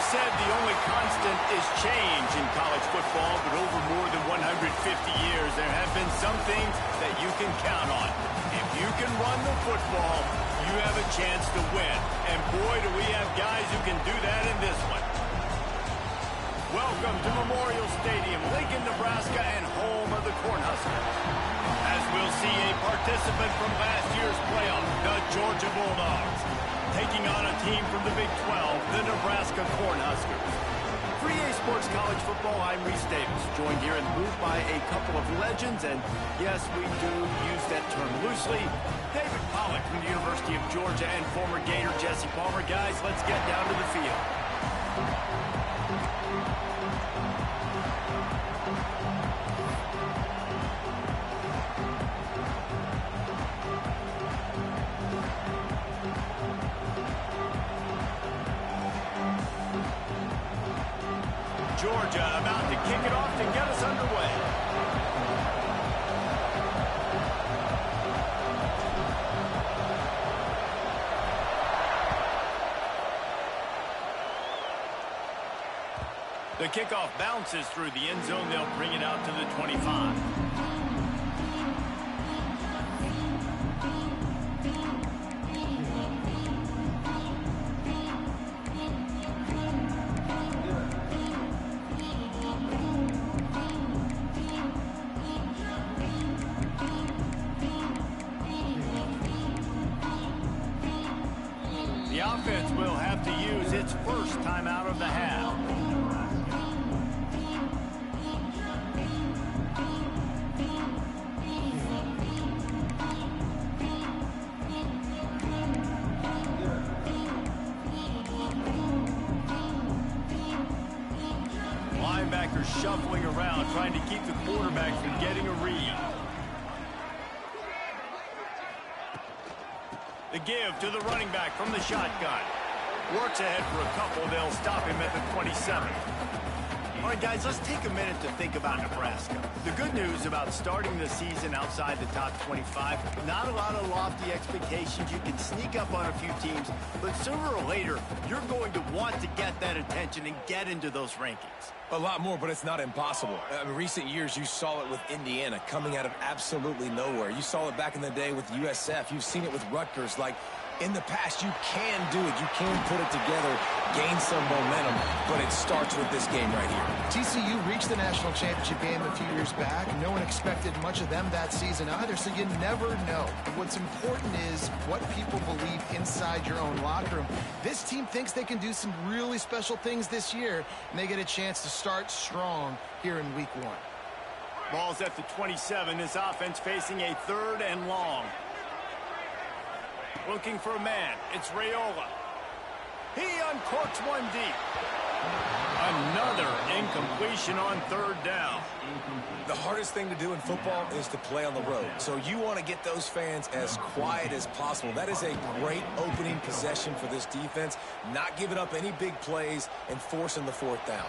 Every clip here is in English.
said the only constant is change in college football, but over more than 150 years, there have been some things that you can count on. If you can run the football, you have a chance to win. And boy, do we have guys who can do that in this one. Welcome to Memorial Stadium, Lincoln, Nebraska, and home of the Cornhuskers. As we'll see a participant from last year's playoff, the Georgia Bulldogs, taking on a team from the Big 12, the Nebraska Cornhuskers. For EA Sports College Football, I'm Reese Davis, joined here in the booth by a couple of legends, and yes, we do use that term loosely. David Pollack from the University of Georgia and former Gator Jesse Palmer. Guys, let's get down to the field. Georgia about to kick it off to get us underway. The kickoff bounces through the end zone. They'll bring it out to the 25. The offense will have to use its first time out of the half. Linebackers shuffling around, trying to keep the quarterback from getting a read. The give to the running back from the shotgun. Works ahead for a couple. They'll stop him at the 27. All right, guys, let's take a minute to think about Nebraska. The good news about starting the season outside the top 25, not a lot of lofty expectations. You can sneak up on a few teams, but sooner or later, you're going to want to get that attention and get into those rankings. A lot more, but it's not impossible. In recent years, you saw it with Indiana coming out of absolutely nowhere. You saw it back in the day with USF. You've seen it with Rutgers. Like, in the past, you can do it. You can put it together, gain some momentum, but it starts with this game right here. TCU reached the national championship game a few years back. No one expected much of them that season either, so you never know. What's important is what people believe inside your own locker room. This team thinks they can do some really special things this year, and they get a chance to start strong here in week 1. Ball's at the 27. This offense facing a 3rd and long. Looking for a man. It's Raiola. He uncorks one deep. Another incompletion on 3rd down. The hardest thing to do in football is to play on the road. So you want to get those fans as quiet as possible. That is a great opening possession for this defense. Not giving up any big plays and forcing the 4th down.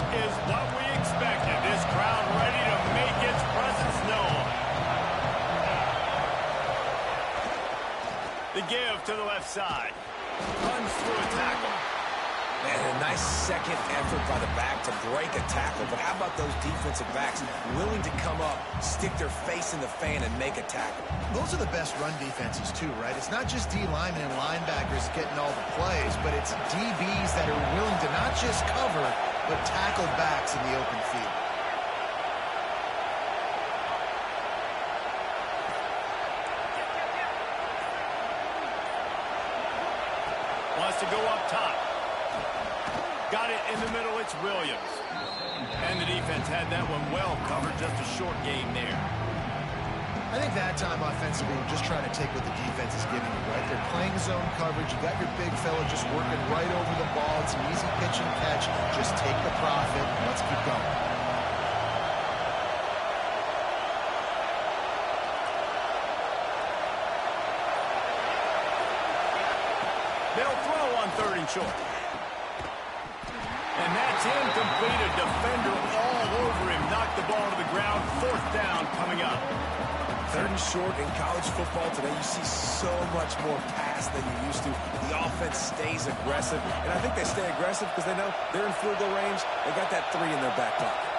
Is what we expected. This crowd ready to make its presence known. The give to the left side. Runs through a tackle. And a nice second effort by the back to break a tackle. But how about those defensive backs willing to come up, stick their face in the fan, and make a tackle? Those are the best run defenses, too, right? It's not just D linemen and linebackers getting all the plays, but it's DBs that are willing to not just cover, but tackle backs in the open field. Wants to go up top. Got it in the middle. It's Williams. And the defense had that one well covered. Just a short game there. I think that time offensively, we're just trying to take what the defense is giving you, right? They're playing zone coverage. You got your big fella just working right over the ball. It's an easy pitch and catch. Just take the profit and let's keep going. They'll throw on 3rd and short. And that's incomplete. A defender all over him. Knocked the ball 3rd and short in college football today, you see so much more pass than you used to. The offense stays aggressive, and I think they stay aggressive because they know they're in field goal range. They got that 3 in their back pocket.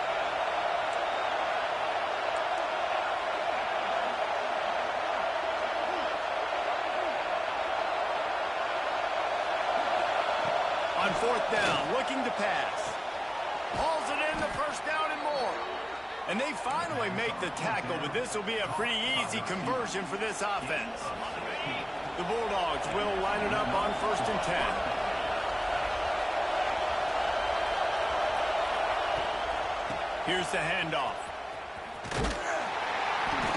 On 4th down, looking to pass. Hauls it in, the 1st down and more. And they finally make the tackle, but this will be a pretty easy conversion for this offense. The Bulldogs will line it up on 1st and 10. Here's the handoff.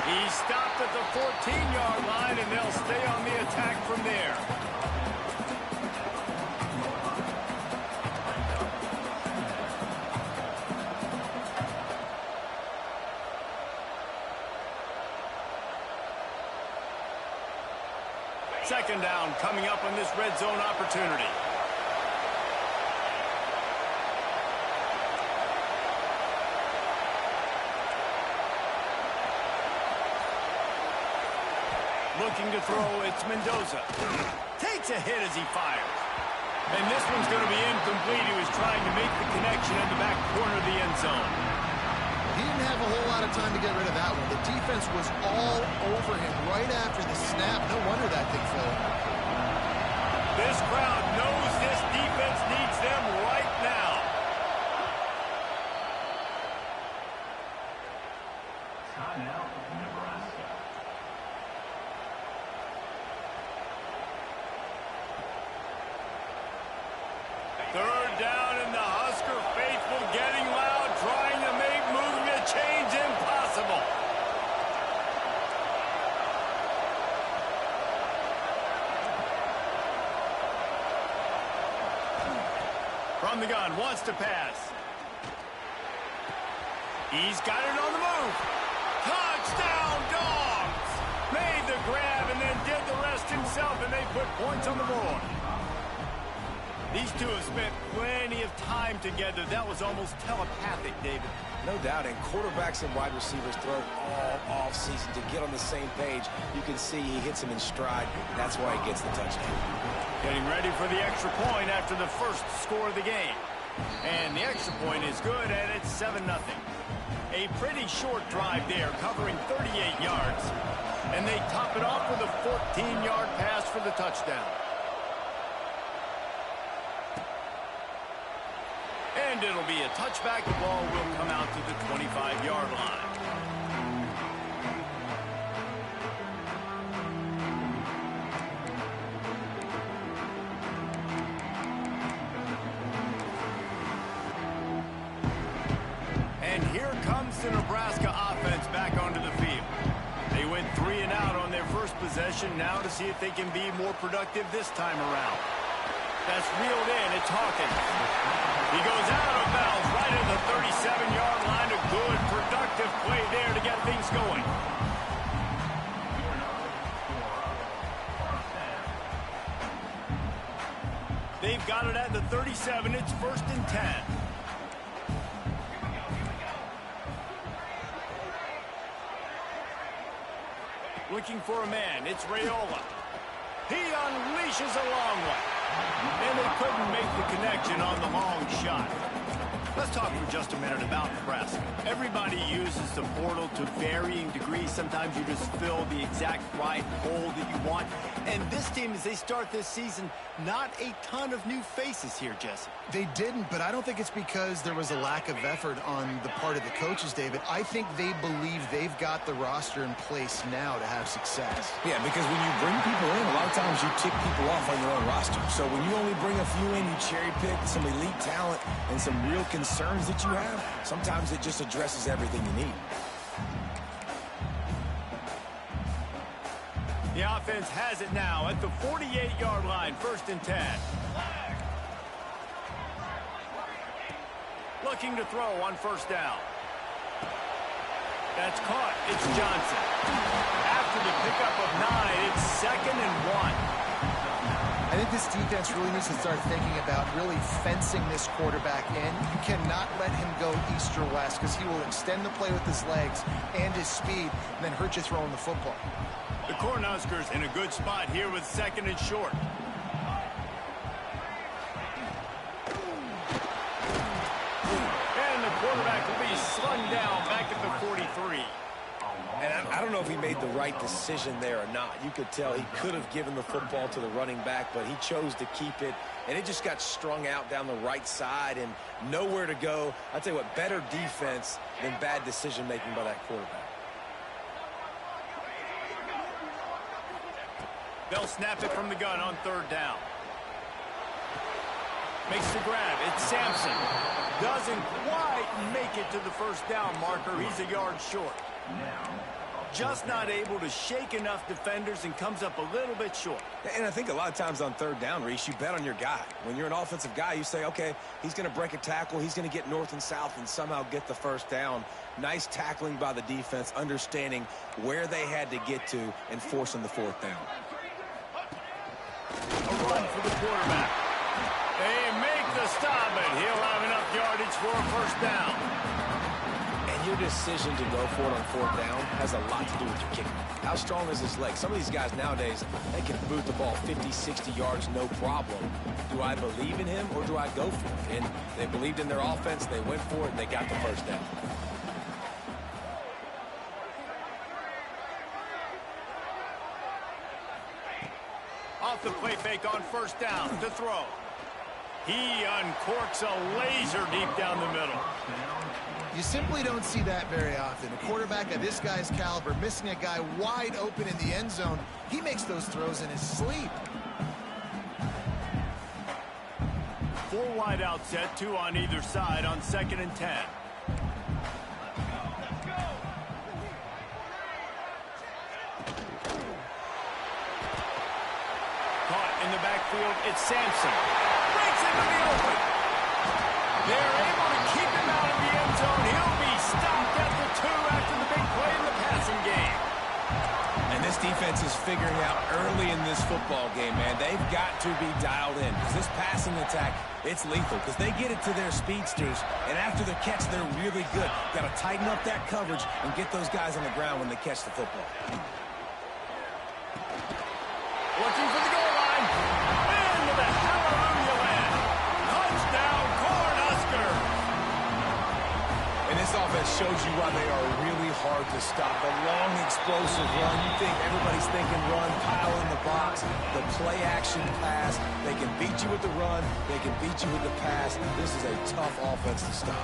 He stopped at the 14-yard line, and they'll stay on the attack from there. Second down coming up on this red zone opportunity. Looking to throw, it's Mendoza. Takes a hit as he fires. And this one's going to be incomplete. He was trying to make the connection in the back corner of the end zone. He didn't have a whole lot of time to get rid of that one. The defense was all over him right after the snap. No wonder that thing fell. This crowd knows this defense needs them right now. Timeout, Nebraska. Third down, and the Husker faithful getting loud, trying to make moving a change impossible. From the gun, wants to pass. He's got it on the move. Touchdown, Dogs! Made the grab and then did the rest himself, and they put points on the board. These two have spent plenty of time together. That was almost telepathic, David. No doubt, and quarterbacks and wide receivers throw all offseason to get on the same page. You can see he hits him in stride. That's why he gets the touchdown. Getting ready for the extra point after the first score of the game. And the extra point is good, and it's 7-0. A pretty short drive there, covering 38 yards. And they top it off with a 14-yard pass for the touchdown. And it'll be a touchback. The ball will come out to the 25-yard line. And here comes the Nebraska offense back onto the field. They went 3 and out on their first possession. Now to see if they can be more productive this time around. That's reeled in. It's Hawkins. He goes out of bounds right at the 37-yard line. A good, productive play there to get things going. They've got it at the 37. It's 1st and 10. Looking for a man. It's Raiola. He unleashes a long one. And they couldn't make the connection on the long shot. Let's talk for just a minute about Nebraska. Everybody uses the portal to varying degrees. Sometimes you just fill the exact right hole that you want. And this team, as they start this season, not a ton of new faces here, Jesse. They didn't, but I don't think it's because there was a lack of effort on the part of the coaches, David. I think they believe they've got the roster in place now to have success. Yeah, because when you bring people in, a lot of times you tick people off on your own roster. So when you only bring a few in, you cherry pick some elite talent and some real concerns that you have, sometimes it just addresses everything you need. The offense has it now at the 48-yard line, 1st and 10. Looking to throw on 1st down. That's caught. It's Johnson. After the pickup of 9, it's 2nd and 1. I think this defense really needs to start thinking about really fencing this quarterback in. You cannot let him go east or west because he will extend the play with his legs and his speed and then hurt you throwing the football. The Cornhuskers in a good spot here with 2nd and short. And the quarterback will be slung down back at the 43. And I don't know if he made the right decision there or not. You could tell he could have given the football to the running back, but he chose to keep it, and it just got strung out down the right side and nowhere to go. I'll tell you what, better defense than bad decision-making by that quarterback. They'll snap it from the gun on 3rd down. Makes the grab. It's Sampson. Doesn't quite make it to the 1st down marker. He's a yard short. Just not able to shake enough defenders and comes up a little bit short. And I think a lot of times on 3rd down, Reese, you bet on your guy. When you're an offensive guy, you say, okay, he's going to break a tackle. He's going to get north and south and somehow get the 1st down. Nice tackling by the defense, understanding where they had to get to and forcing the 4th down. A run for the quarterback. They make the stop, and he'll have enough yardage for a 1st down. And your decision to go for it on 4th down has a lot to do with your kicker. How strong is his leg? Some of these guys nowadays, they can boot the ball 50, 60 yards, no problem. Do I believe in him or do I go for it? And they believed in their offense, they went for it, and they got the 1st down. Off the play fake on 1st down to throw. He uncorks a laser deep down the middle. You simply don't see that very often. A quarterback of this guy's caliber missing a guy wide open in the end zone. He makes those throws in his sleep. 4 wide out set, 2 on either side on 2nd and 10. Caught in the backfield, it's Sampson. Breaks into the open. They're able to keep him out of the end zone. He'll be stopped at the 2 after the big play in the passing game. And this defense is figuring out early in this football game, man. They've got to be dialed in because this passing attack, it's lethal because they get it to their speedsters, and after the catch, they're really good. Got to tighten up that coverage and get those guys on the ground when they catch the football. Looking for the goal line. Into the hallelujah land. Touchdown, Cornhuskers. And this offense shows you why they are really hard to stop. A long, explosive run. You think everybody's thinking run, pile in the box. The play-action pass. They can beat you with the run. They can beat you with the pass. This is a tough offense to stop.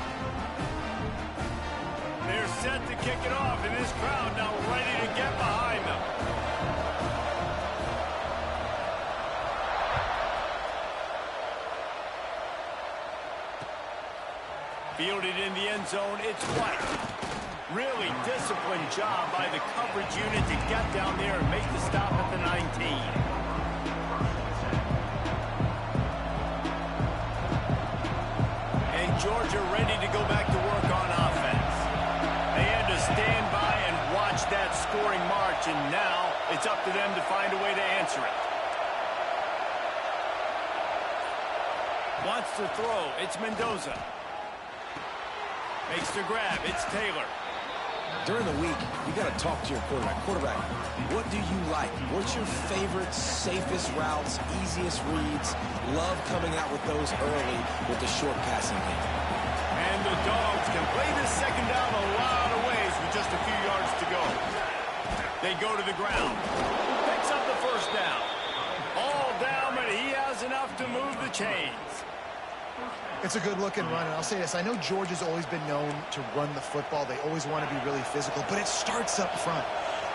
They're set to kick it off, and this crowd now ready to get behind them. Fielded in the end zone, it's White. Really disciplined job by the coverage unit to get down there and make the stop at the 19. And Georgia ready to go back to work on offense. They had to stand by and watch that scoring march, and now it's up to them to find a way to answer it. Wants to throw, it's Mendoza. Makes the grab. It's Taylor. During the week, you got to talk to your quarterback. Quarterback, what do you like? What's your favorite, safest routes, easiest reads? Love coming out with those early with the short passing game. And the Dogs can play this 2nd down a lot of ways with just a few yards to go. They go to the ground. Picks up the 1st down. All down, but he has enough to move the chains. It's a good-looking run, and I'll say this. I know Georgia's always been known to run the football. They always want to be really physical, but it starts up front.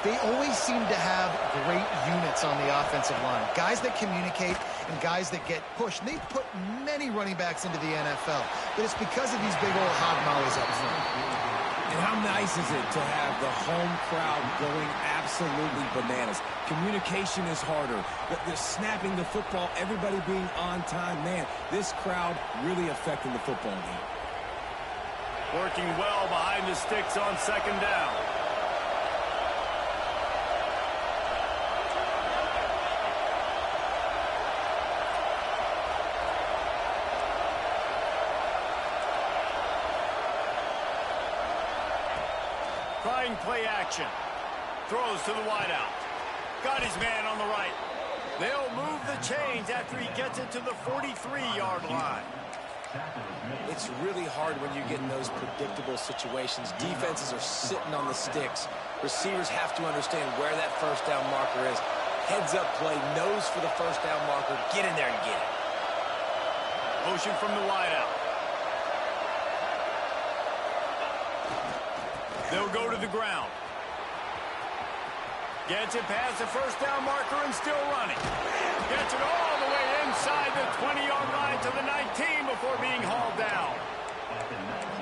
They always seem to have great units on the offensive line. Guys that communicate and guys that get pushed. And they've put many running backs into the NFL, but it's because of these big old hog mollies up front. And how nice is it to have the home crowd going absolutely bananas? Communication is harder. The snapping the football, everybody being on time. Man, this crowd really affecting the football game. Working well behind the sticks on 2nd down. Trying play action. Throws to the wideout. Got his man on the right. They'll move the chains after he gets it to the 43-yard line. It's really hard when you get in those predictable situations. Defenses are sitting on the sticks. Receivers have to understand where that first down marker is. Heads up play, nose for the first down marker. Get in there and get it. Motion from the wideout. They'll go to the ground. Gets it past the first down marker and still running. Gets it all the way inside the 20-yard line to the 19 before being hauled down.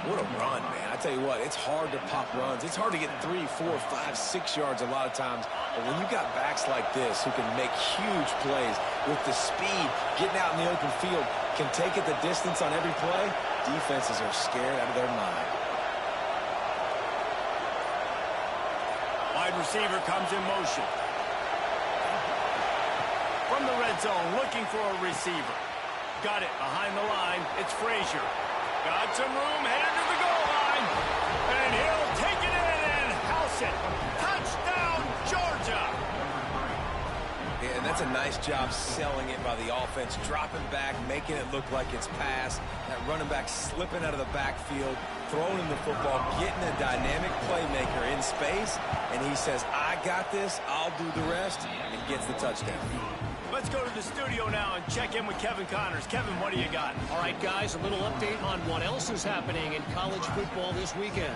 What a run, man. I tell you what, it's hard to pop runs. It's hard to get 3, 4, 5, 6 yards a lot of times. But when you've got backs like this who can make huge plays with the speed, getting out in the open field, can take it the distance on every play, defenses are scared out of their mind. Wide receiver comes in motion. From the red zone, looking for a receiver. Got it behind the line. It's Frazier. Got some room, headed to the goal line. And he'll take it in and house it. Touchdown, Georgia. Yeah, and that's a nice job selling it by the offense. Dropping back, making it look like it's pass. That running back slipping out of the backfield, throwing in the football, getting a dynamic playmaker in space. And he says, I got this, I'll do the rest, and gets the touchdown. Let's go to the studio now and check in with Kevin Connors. Kevin, what do you got? All right, guys, a little update on what else is happening in college football this weekend.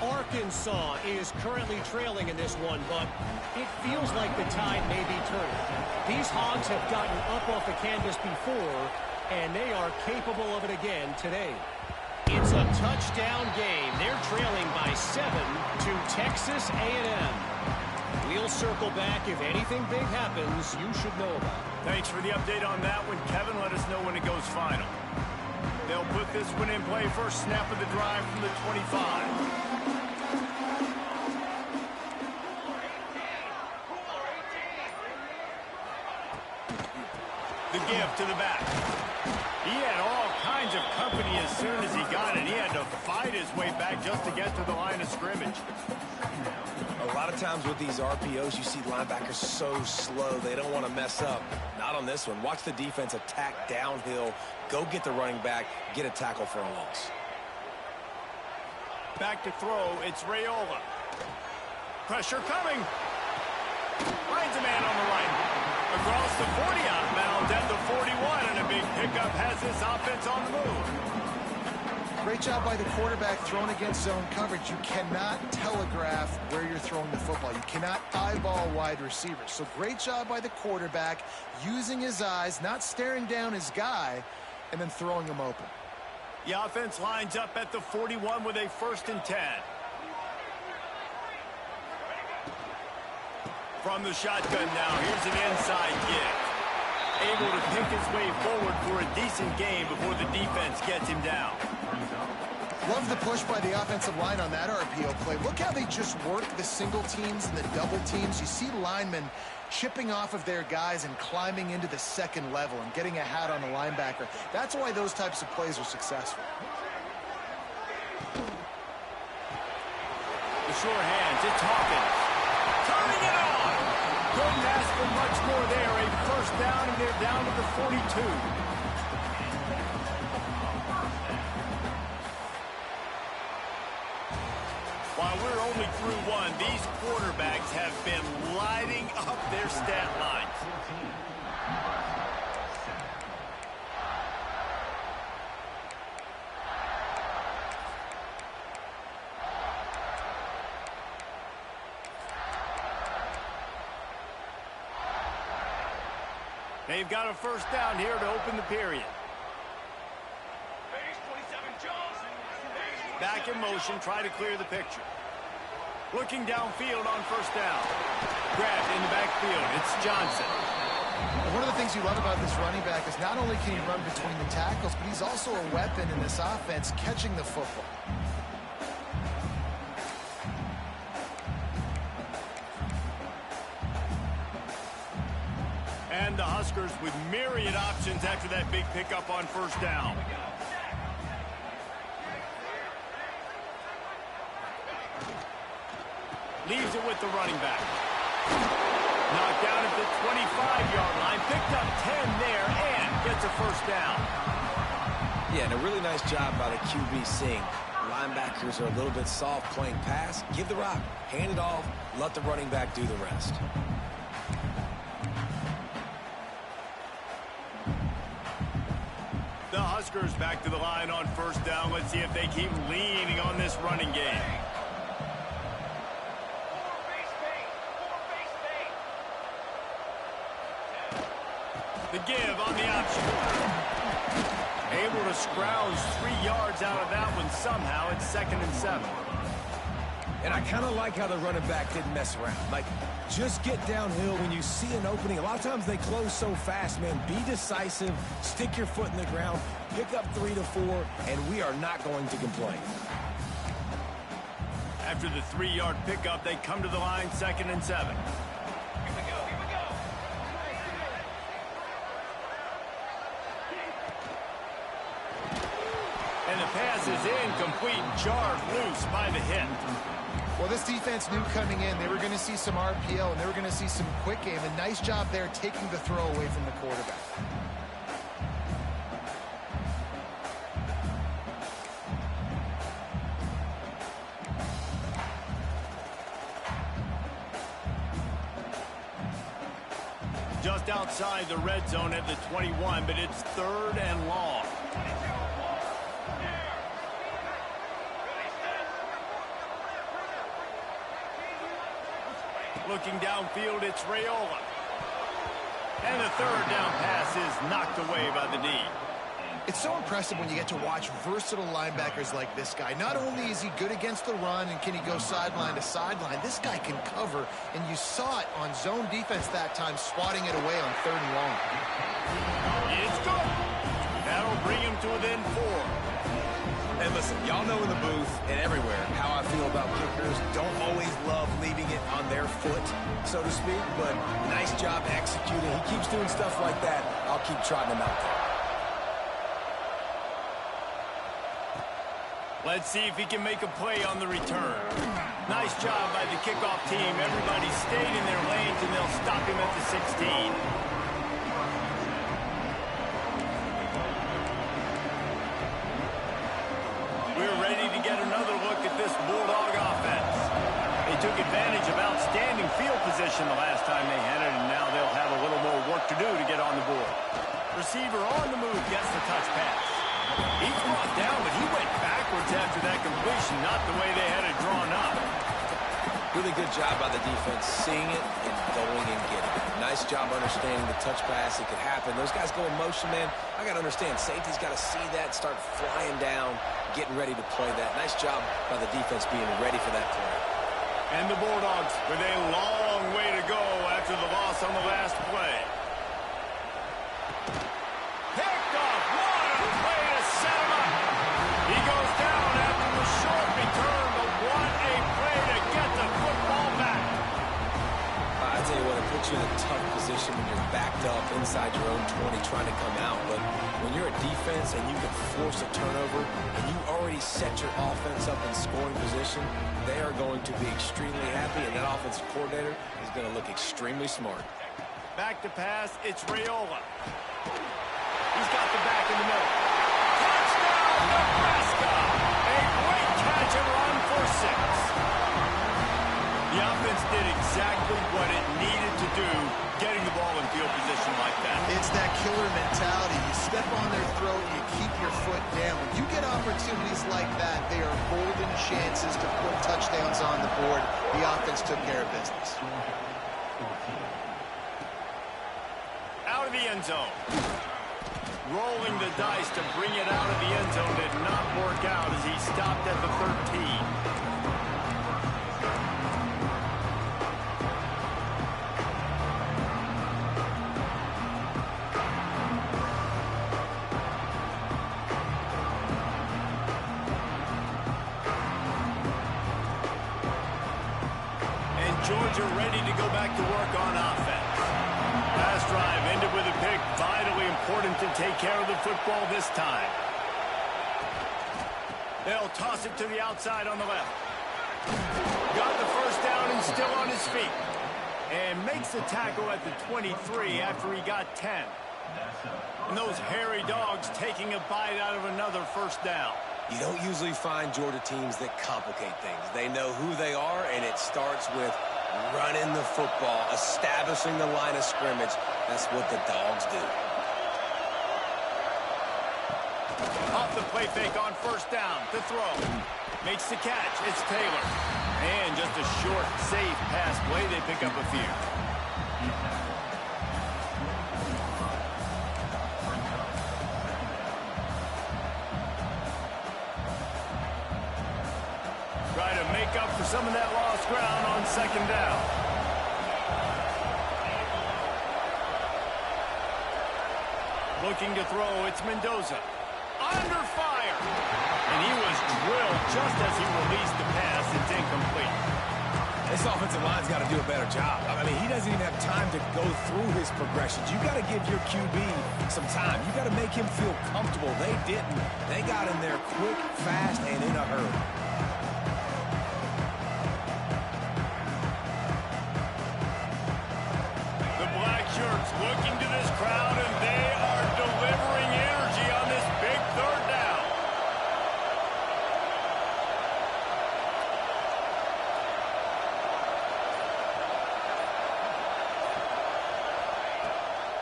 Arkansas is currently trailing in this one, but it feels like the tide may be turning. These Hogs have gotten up off the canvas before, and they are capable of it again today. It's a touchdown game. They're trailing by 7 to Texas A&M. We'll circle back. If anything big happens, you should know about it. Thanks for the update on that one, Kevin. Let us know when it goes final. They'll put this one in play. First snap of the drive from the 25. The give to the back. He had all kinds of company as soon as he got it. He had to fight his way back just to get to the line of scrimmage. A lot of times with these RPOs, you see linebackers so slow, they don't want to mess up. Not on this one. Watch the defense attack downhill, go get the running back, get a tackle for a loss. Back to throw, it's Raiola. Pressure coming. Finds a man on the right. Across the 40 out of bounds at the 41, and a big pickup has this offense on the move. Great job by the quarterback throwing against zone coverage. You cannot telegraph where you're throwing the football. You cannot eyeball wide receivers. So great job by the quarterback using his eyes, not staring down his guy, and then throwing him open. The offense lines up at the 41 with a 1st and 10. From the shotgun now, here's an inside give. Able to pick his way forward for a decent game before the defense gets him down. Love the push by the offensive line on that RPO play. Look how they just work the single teams and the double teams. You see linemen chipping off of their guys and climbing into the second level and getting a hat on the linebacker. That's why those types of plays are successful. The sure hands, it's Hawkins. Turning it on. Couldn't ask for much more there. A 1st down, and they're down to the 42. While we're only through one, these quarterbacks have been lighting up their stat lines. They've got a 1st down here to open the period. Back in motion, try to clear the picture. Looking downfield on 1st down. Grabbed in the backfield. It's Johnson. One of the things you love about this running back is not only can he run between the tackles, but he's also a weapon in this offense, catching the football. And the Huskers with myriad options after that big pickup on 1st down. Leaves it with the running back. Knocked down at the 25-yard line. Picked up 10 there and gets a first down. Yeah, and a really nice job by the QB seeing linebackers are a little bit soft playing pass. Give the rock, hand it off, let the running back do the rest. The Huskers back to the line on first down. Let's see if they keep leaning on this running game. The give on the option. Able to scrounge 3 yards out of that one somehow. It's 2nd and 7. And I kind of like how the running back didn't mess around. Like, just get downhill when you see an opening. A lot of times they close so fast, man. Be decisive, stick your foot in the ground, pick up 3 to 4, and we are not going to complain. After the 3-yard pickup, they come to the line, 2nd and 7. And the pass is incomplete, jarred loose by the hit. Well, this defense knew coming in they were going to see some RPO and they were going to see some quick game. A nice job there taking the throw away from the quarterback. Just outside the red zone at the 21, but it's 3rd and long. Looking downfield, it's Raiola. And the 3rd down pass is knocked away by the knee. It's so impressive when you get to watch versatile linebackers like this guy. Not only is he good against the run and can he go sideline to sideline, this guy can cover, and you saw it on zone defense that time, swatting it away on 3rd and long. It's good. That'll bring him to within 4. And listen, y'all know in the booth and everywhere how I feel about kickers. Don't always love leaving it on their foot, so to speak, but nice job executing. He keeps doing stuff like that. I'll keep trotting him out there. Let's see if he can make a play on the return. Nice job by the kickoff team. Everybody stayed in their lanes, and they'll stop him at the 16. We're ready to get another look at this Bulldog offense. They took advantage of outstanding field position the last time they had it, and now they'll have a little more work to do to get on the board. Receiver on the move gets the touch pass. He's brought down, but he went backwards after that completion, not the way they had it drawn up. Really good job by the defense, seeing it and going and getting it. Nice job understanding the touch pass. It could happen. Those guys go in motion, man. I got to understand, safety's got to see that, start flying down, getting ready to play that. Nice job by the defense being ready for that play. And the Bulldogs with a long way to go after the loss on the last play. Picked off. What a play to set him up. He goes down after the short return, but what a play to get the football back. I tell you what, it puts you in a tough position when you're backed up inside your own 20 trying to come out. But when you're a defense and you can force a turnover and you already set your offense up in scoring position, they are going to be extremely happy, and that offensive coordinator is going to look extremely smart. Back to pass, it's Raiola. He's got the back in the middle. Touchdown, Nebraska! A great catch and run for 6. The offense did exactly what it needed to do, getting the ball in field position like that. It's that killer mentality. You step on their throat, you keep your foot down. When you get opportunities like that, they are golden chances to put touchdowns on the board. The offense took care of business. Out of the end zone. Rolling the dice to bring it out of the end zone did not work out as he stopped at the 13. Georgia ready to go back to work on offense. Last drive ended with a pick. Vitally important to take care of the football this time. They'll toss it to the outside on the left. Got the first down and still on his feet. And makes the tackle at the 23 after he got 10. And those hairy dogs taking a bite out of another first down. You don't usually find Georgia teams that complicate things. They know who they are, and it starts with running the football, establishing the line of scrimmage. That's what the dogs do. Off the play fake on first down. To throw. Makes the catch. It's Taylor. And just a short, safe pass play. They pick up a few. Try to make up for some of that lost ground on second down. Looking to throw, it's Mendoza. Under fire. And he was drilled just as he released the pass. It's incomplete. This offensive line's got to do a better job. I mean, he doesn't even have time to go through his progressions. You got to give your QB some time. You got to make him feel comfortable. They didn't. They got in there quick, fast, and in a hurry. Looking to this crowd, and they are delivering energy on this big third down.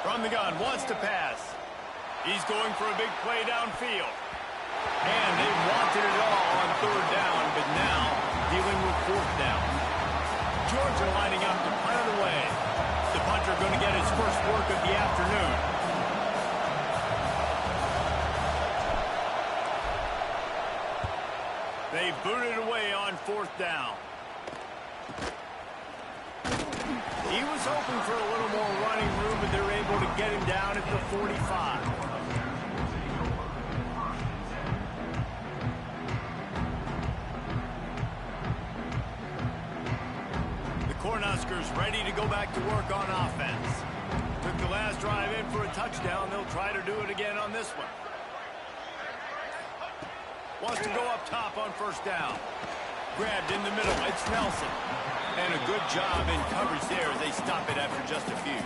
From the gun, wants to pass. He's going for a big play downfield. And they wanted it all on third down, but now dealing with fourth down. Georgia lining up to punt it away. The punter going to get his first work of the afternoon. They booted away on fourth down. He was hoping for a little more running room, but they're able to get him down at the 45. Cornhuskers ready to go back to work on offense. Took the last drive in for a touchdown. They'll try to do it again on this one. Wants to go up top on first down. Grabbed in the middle. It's Nelson. And a good job in coverage there as they stop it after just a few.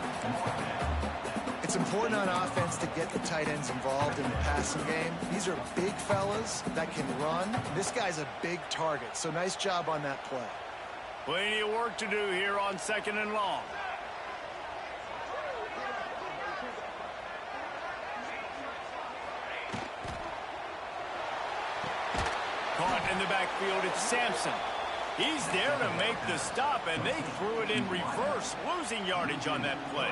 It's important on offense to get the tight ends involved in the passing game. These are big fellas that can run. This guy's a big target, so nice job on that play. Plenty of work to do here on second and long. Caught in the backfield, it's Sampson. He's there to make the stop, and they threw it in reverse, losing yardage on that play.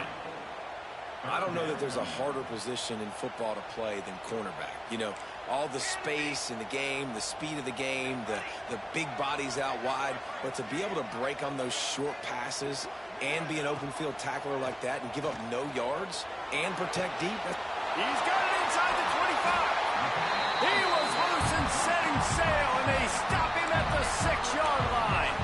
I don't know that there's a harder position in football to play than cornerback. You know, all the space in the game, the speed of the game, the big bodies out wide. But to be able to break on those short passes and be an open field tackler like that and give up no yards and protect deep. He's got it inside the 25. He was loose and setting sail, and they stop him at the 6-yard line.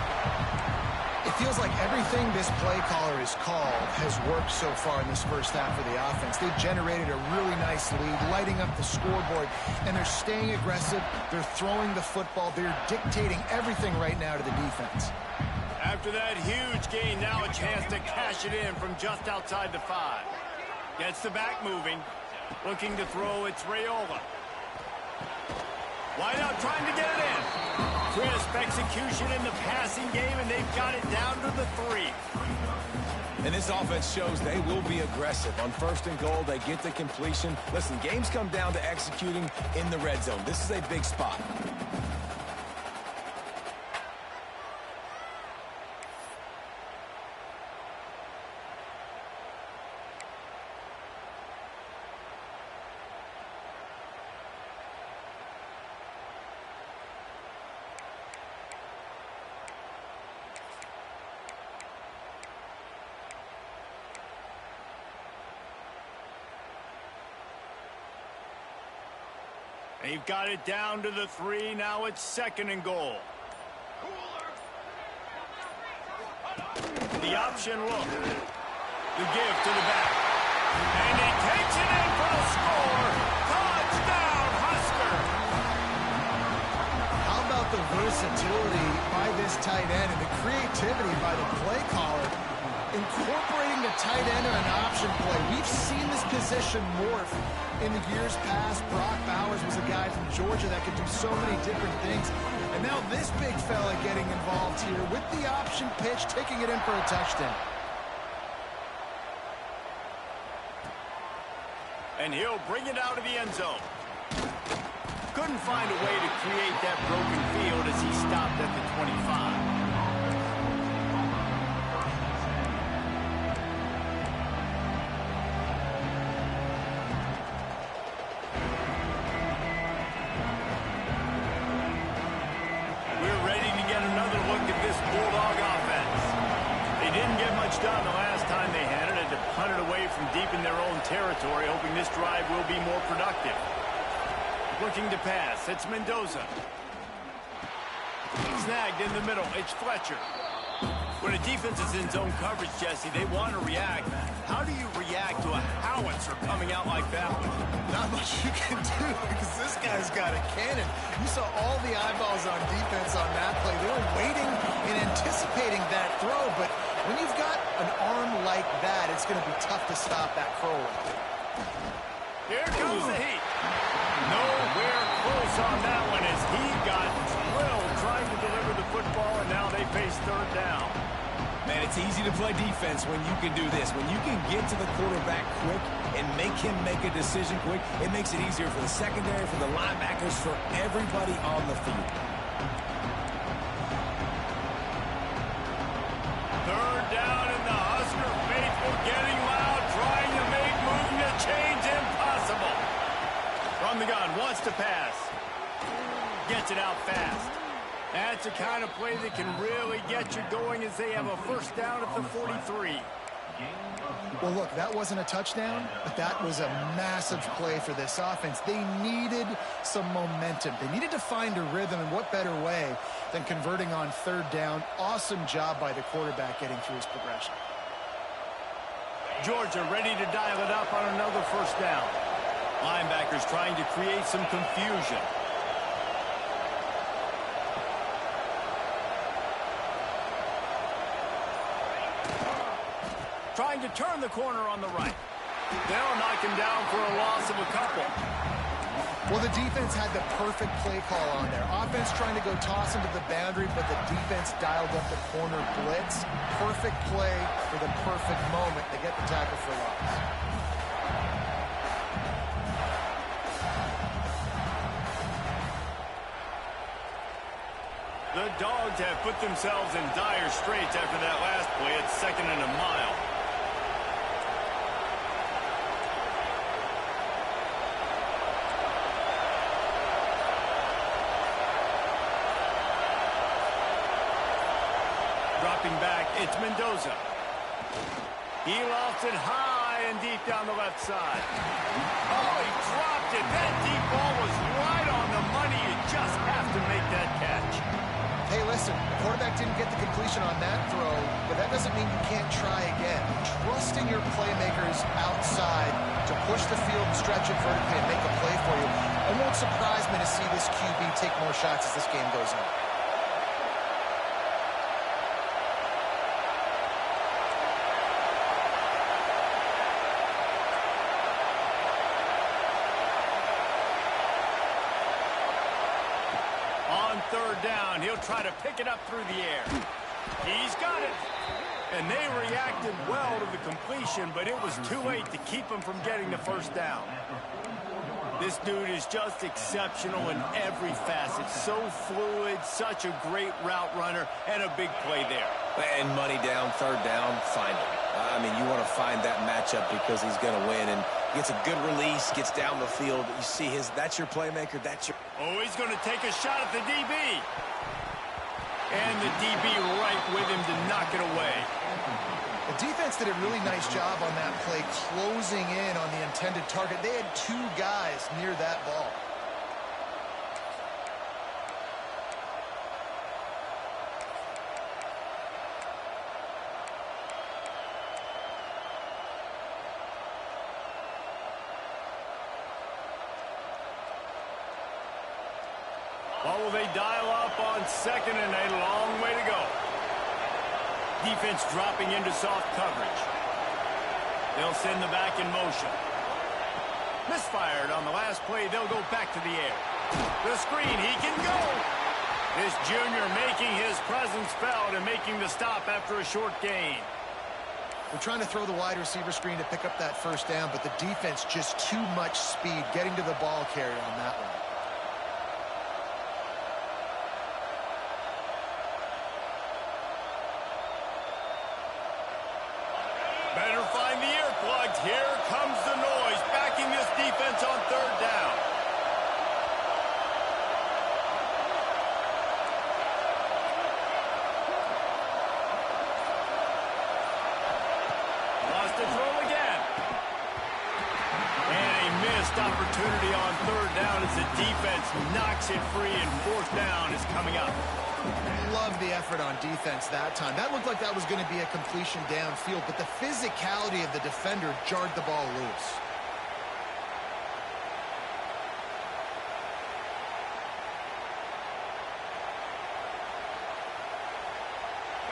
It feels like everything this play caller has called has worked so far in this first half of the offense. They've generated a really nice lead, lighting up the scoreboard, and they're staying aggressive. They're throwing the football. They're dictating everything right now to the defense. After that huge gain, now a chance to cash it in from just outside the 5. Gets the back moving. Looking to throw, it's Raiola. Wide out trying to get it in. Crisp execution in the passing game, and they've got it down to the 3. And this offense shows they will be aggressive. On first and goal, they get the completion. Listen, games come down to executing in the red zone. This is a big spot. They've got it down to the 3. Now it's second and goal. The option look. The give to the back. And he takes it in for the score. Touchdown, Husker. How about the versatility by this tight end and the creativity by the play caller, incorporating the tight end in an option play. We've seen this position morph in the years past. Brock Bowers was a guy from Georgia that could do so many different things. And now this big fella getting involved here with the option pitch, taking it in for a touchdown. And he'll bring it out of the end zone. Couldn't find a way to create that broken field as he stopped at the 25. We're ready to get another look at this Bulldog offense. They didn't get much done the last time they had it. Had to punt it away from deep in their own territory, hoping this drive will be more productive. Looking to pass. It's Mendoza. Snagged in the middle. It's Fletcher. When a defense is in zone coverage, Jesse, they want to react. How do you react to a howitzer coming out like that one? Not much you can do because this guy's got a cannon. You saw all the eyeballs on defense on that play. They were waiting and anticipating that throw, but when you've got an arm like that, it's going to be tough to stop that throw. Here comes the heat. Nowhere close on that one as he got drilled trying to deliver the football, and now they face third down. Man, it's easy to play defense when you can do this. When you can get to the quarterback quick and make him make a decision quick, it makes it easier for the secondary, for the linebackers, for everybody on the field. Third down, and the Husker faithful getting loud, trying to make moving the chains impossible. From the gun, wants to pass. Gets it out fast. That's the kind of play that can really get you going as they have a first down at the 43. Well, look, that wasn't a touchdown, but that was a massive play for this offense. They needed some momentum. They needed to find a rhythm, and what better way than converting on third down. Awesome job by the quarterback getting through his progression. Georgia ready to dial it up on another first down. Linebackers trying to create some confusion. Trying to turn the corner on the right. They'll knock him down for a loss of a couple. Well, the defense had the perfect play call on there. Offense trying to go toss into the boundary, but the defense dialed up the corner blitz. Perfect play for the perfect moment. They get the tackle for loss. The Dogs have put themselves in dire straits after that last play. It's 2nd and a mile. Dropping back, it's Mendoza. He lost it high and deep down the left side. Oh, he dropped it. That deep ball was right on the money. You just have to make that catch. Hey, listen, the quarterback didn't get the completion on that throw, but that doesn't mean you can't try again. Trusting your playmakers outside to push the field and stretch it vertically and make a play for you. It won't surprise me to see this QB take more shots as this game goes on. Third down, he'll try to pick it up through the air. He's got it. And they reacted well to the completion, but it was too late to keep him from getting the first down. This dude is just exceptional in every facet. So fluid, such a great route runner, and a big play there. And money down, third down, find him. I mean, you want to find that matchup because he's going to win, and gets a good release, gets down the field. You see that's your playmaker, that's your... Oh, he's going to take a shot at the DB. And the DB right with him to knock it away. The defense did a really nice job on that play, closing in on the intended target. They had two guys near that ball. How will they dial up on second and a long way to go? Defense dropping into soft coverage. They'll send the back in motion. Misfired on the last play. They'll go back to the air. The screen. He can go. This junior making his presence felt and making the stop after a short gain. They're trying to throw the wide receiver screen to pick up that first down, but the defense just too much speed getting to the ball carrier on that one. Better find the earplugs. Here comes the noise, backing this defense on third down. Lost the throw again. And a missed opportunity on third down as the defense knocks it free, and fourth down is coming up. Love the effort on defense that time. That looked like that was going to be a completion downfield, but the physicality of the defender jarred the ball loose.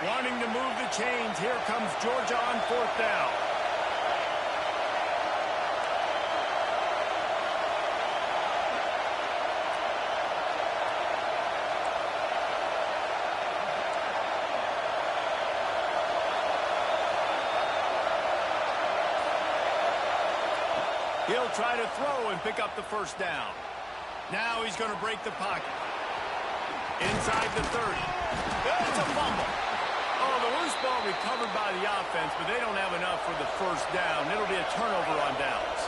Wanting to move the chains, here comes Georgia on fourth down. He'll try to throw and pick up the first down. Now he's going to break the pocket. Inside the 30. It's a fumble. Oh, the loose ball recovered by the offense, but they don't have enough for the first down. It'll be a turnover on downs.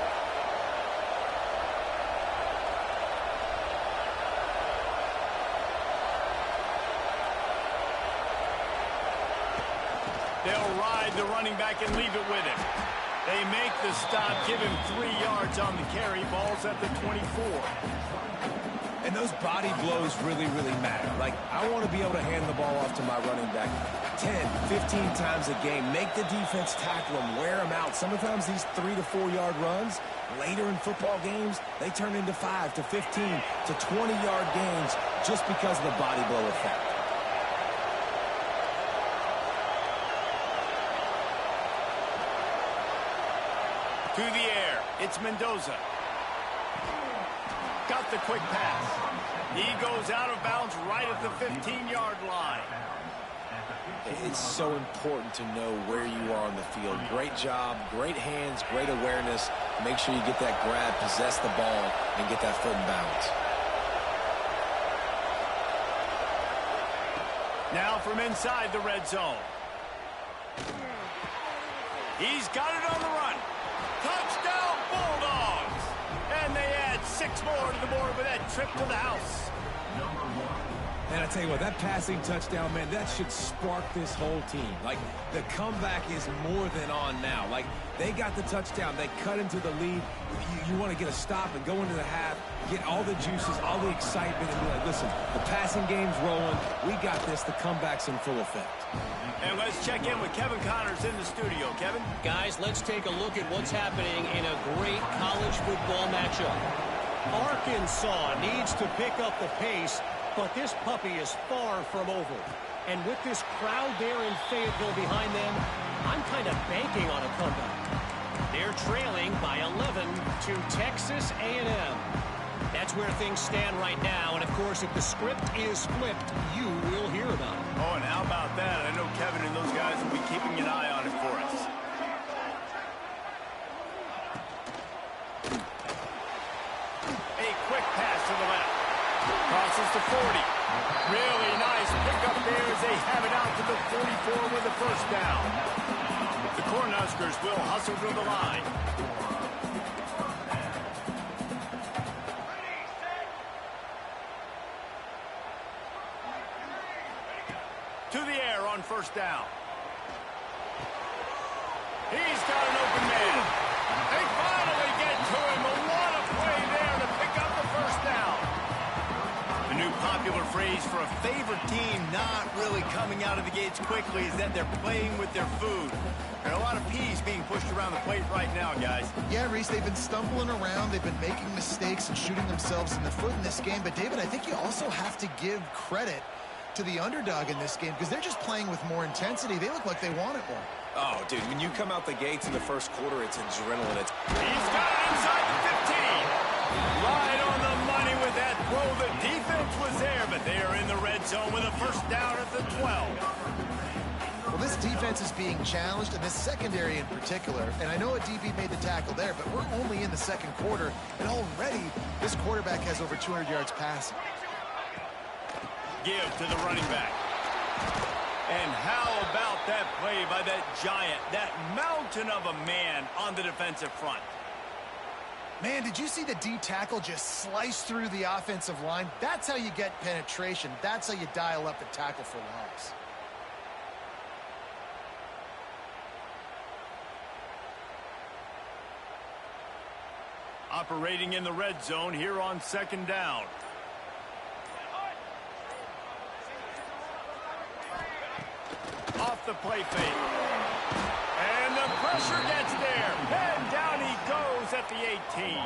They'll ride the running back and leave it with him. They make the stop, give him 3 yards on the carry. Ball's at the 24. And those body blows really, really matter. Like, I want to be able to hand the ball off to my running back 10, 15 times a game. Make the defense tackle them, wear them out. Sometimes these 3 to 4 yard runs, later in football games, they turn into 5 to 15 to 20 yard gains just because of the body blow effect. To the air, it's Mendoza. Got the quick pass. He goes out of bounds right at the 15-yard line. It's so important to know where you are on the field. Great job, great hands, great awareness. Make sure you get that grab, possess the ball, and get that foot in bounds. Now from inside the red zone. He's got it on the run. Touchdown, Bulldogs! And they add 6 more to the board with that trip to the house. And I tell you what, that passing touchdown, man, that should spark this whole team. Like, the comeback is more than on now. Like, they got the touchdown. They cut into the lead. You want to get a stop and go into the half, get all the juices, all the excitement, and be like, listen, the passing game's rolling. We got this. The comeback's in full effect. And let's check in with Kevin Connors in the studio. Kevin? Guys, let's take a look at what's happening in a great college football matchup. Arkansas needs to pick up the pace, but this puppy is far from over. And with this crowd there in Fayetteville behind them, I'm kind of banking on a comeback. They're trailing by 11 to Texas A&M. That's where things stand right now. And, of course, if the script is flipped, you will hear about it. Oh, and how about that? I know Kevin and those guys will be keeping an eye on it for us. A quick pass to the left. Crosses to 40. Really nice pickup there as they have it out to the 44 with the first down. The Cornhuskers will hustle to the line. To the air on first down. He's got an open man. They finally get to him. What a play there to pick up the first down. The new popular phrase for a favorite team not really coming out of the gates quickly is that they're playing with their food. There are a lot of P's being pushed around the plate right now, guys. Yeah, Reese, they've been stumbling around. They've been making mistakes and shooting themselves in the foot in this game. But, David, I think you also have to give credit to the underdog in this game because they're just playing with more intensity. They look like they want it more. Oh, dude, when you come out the gates in the first quarter, it's adrenaline. He's got it inside the 15. Right on the money with that throw. The defense was there, but they are in the red zone with a first down at the 12. Well, this defense is being challenged, and this secondary in particular. And I know a DB made the tackle there, but we're only in the second quarter, and already this quarterback has over 200 yards passing. Give to the running back. And how about that play by that giant, that mountain of a man on the defensive front? Man, did you see the D tackle just slice through the offensive line? That's how you get penetration. That's how you dial up the tackle for loss. Operating in the red zone here on second down. Off the play fake. And the pressure gets there. And down he goes at the 18.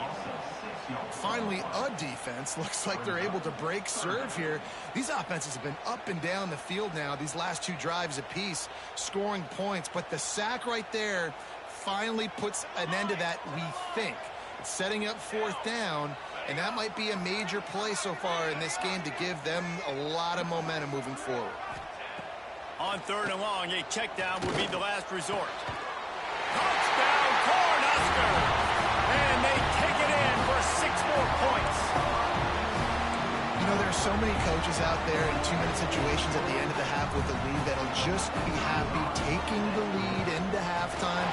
Finally, a defense. Looks like they're able to break serve here. These offenses have been up and down the field now, these last two drives apiece, scoring points. But the sack right there finally puts an end to that, we think. Setting up fourth down, and that might be a major play so far in this game to give them a lot of momentum moving forward. On third and long, a check down would be the last resort. Touchdown, Cornhuskers! And they take it in for 6 more points. You know, there are so many coaches out there in 2-minute situations at the end of the half with the lead that'll just be happy taking the lead into halftime.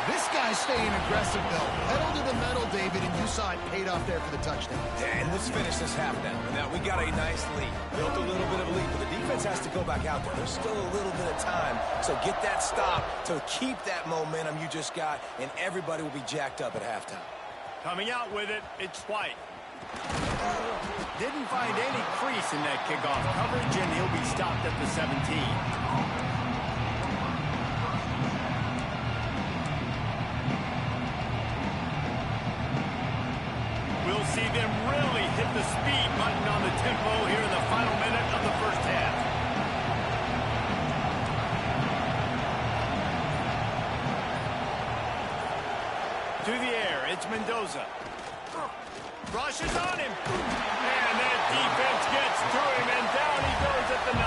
This guy's staying aggressive, though. Pedal to the metal, David, and you saw it paid off there for the touchdown. Yeah, and let's finish this half now. Now, we got a nice lead. Built a little bit of a lead, but the defense has to go back out there. There's still a little bit of time. So get that stop to keep that momentum you just got, and everybody will be jacked up at halftime. Coming out with it, it's White. Didn't find any crease in that kickoff coverage, and he'll be stopped at the 17. We'll see them really hit the speed button on the tempo here in the final minute of the first half. To the air, it's Mendoza. Rushes on him. And that defense gets to him, and down he goes at the 9.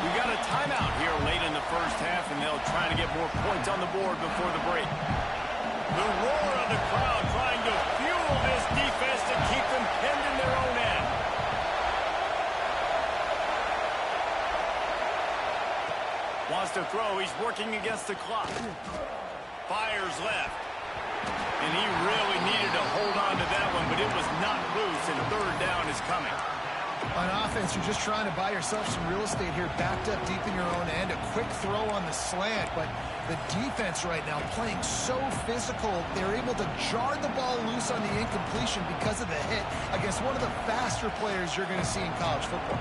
We got a timeout here late in the first half, and they'll try to get more points on the board before the break. The roar of the crowd trying to fuel this defense to keep them pinned in their own end. Wants to throw. He's working against the clock. Fires left. And he really needed to hold on to that one, but it was not loose, and third down is coming. On offense, you're just trying to buy yourself some real estate here, backed up deep in your own end. A quick throw on the slant, but the defense right now playing so physical, they're able to jar the ball loose on the incompletion because of the hit against one of the faster players you're going to see in college football.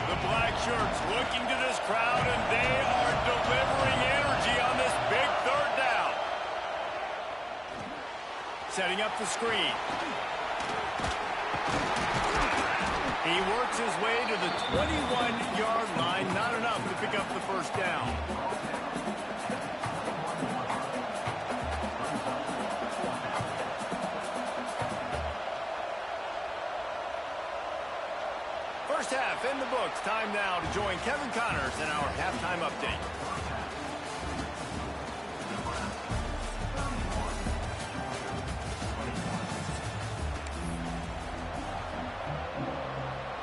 The black shirts looking to this crowd, and they are delivering energy on this big third down. Setting up the screen. He works his way to the 21-yard line. Not enough to pick up the first down. First half in the books. Time now to join Kevin Connors in our halftime update.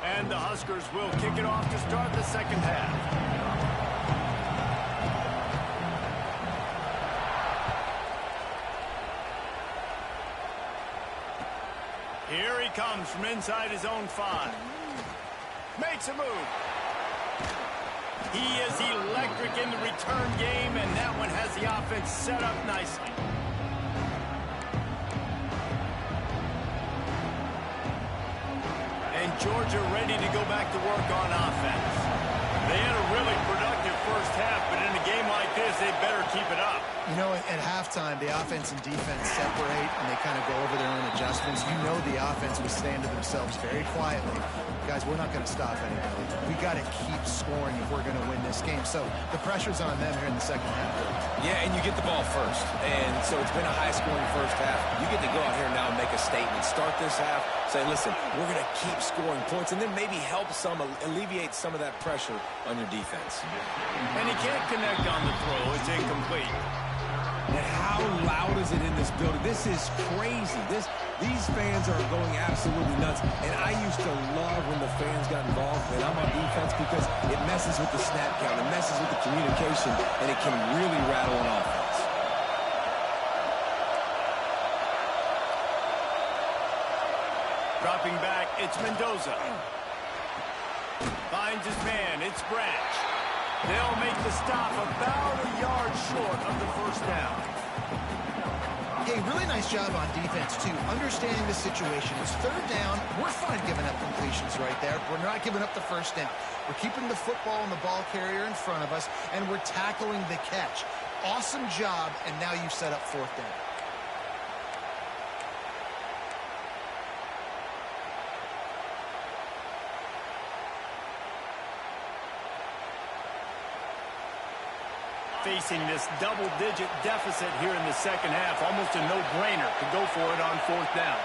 And the Huskers will kick it off to start the second half. Here he comes from inside his own 5. Makes a move. He is electric in the return game, and that one has the offense set up nicely. And Georgia ready to go back to work on offense. They had a they better keep it up. You know, at halftime, the offense and defense separate, and they kind of go over their own adjustments. You know the offense was saying to themselves very quietly, guys, we're not going to stop anybody. We got to keep scoring if we're going to win this game. So the pressure's on them here in the second half. Yeah, and you get the ball first. And so it's been a high-scoring first half. You get to go out here now and make a statement. Start this half, say, listen, we're going to keep scoring points, and then maybe help some, alleviate some of that pressure on your defense. And he can't connect on the throw. It's incomplete. And how loud is it in this building? This is crazy. These fans are going absolutely nuts. And I used to love when the fans got involved, and I'm on defense, because it messes with the snap count, it messes with the communication, and it can really rattle an offense. Dropping back, it's Mendoza. Finds his man, it's Branch. They'll make the stop about a yard short of the first down. Hey, really nice job on defense, too, understanding the situation. It's third down. We're fine giving up completions right there. We're not giving up the first down. We're keeping the football and the ball carrier in front of us, and we're tackling the catch. Awesome job, and now you've set up fourth down. Facing this double-digit deficit here in the second half, almost a no-brainer to go for it on fourth down.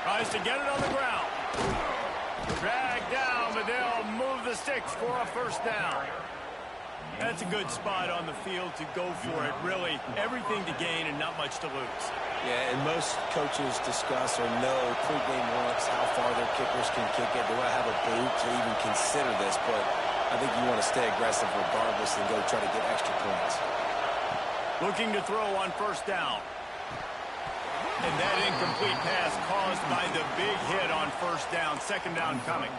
Tries to get it on the ground. Dragged down, but they'll move the sticks for a first down. That's a good spot on the field to go for it. Really, everything to gain and not much to lose. Yeah, and most coaches discuss or know pregame once how far their kickers can kick it. Do I have a boot to even consider this? But I think you want to stay aggressive regardless and go try to get extra points. Looking to throw on first down. And that incomplete pass caused by the big hit on first down. Second down coming.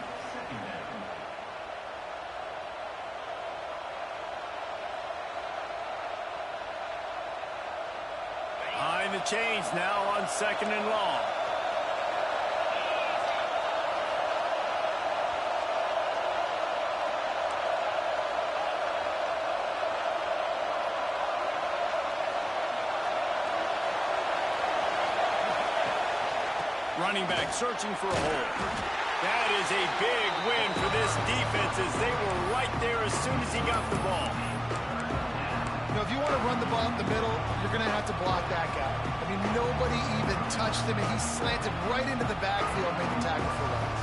Behind the chains now on second and long. Running back searching for a hole. That is a big win for this defense as they were right there as soon as he got the ball. You know, if you want to run the ball up the middle, you're going to have to block that guy. I mean, nobody even touched him, and he slanted right into the backfield, made the tackle for loss.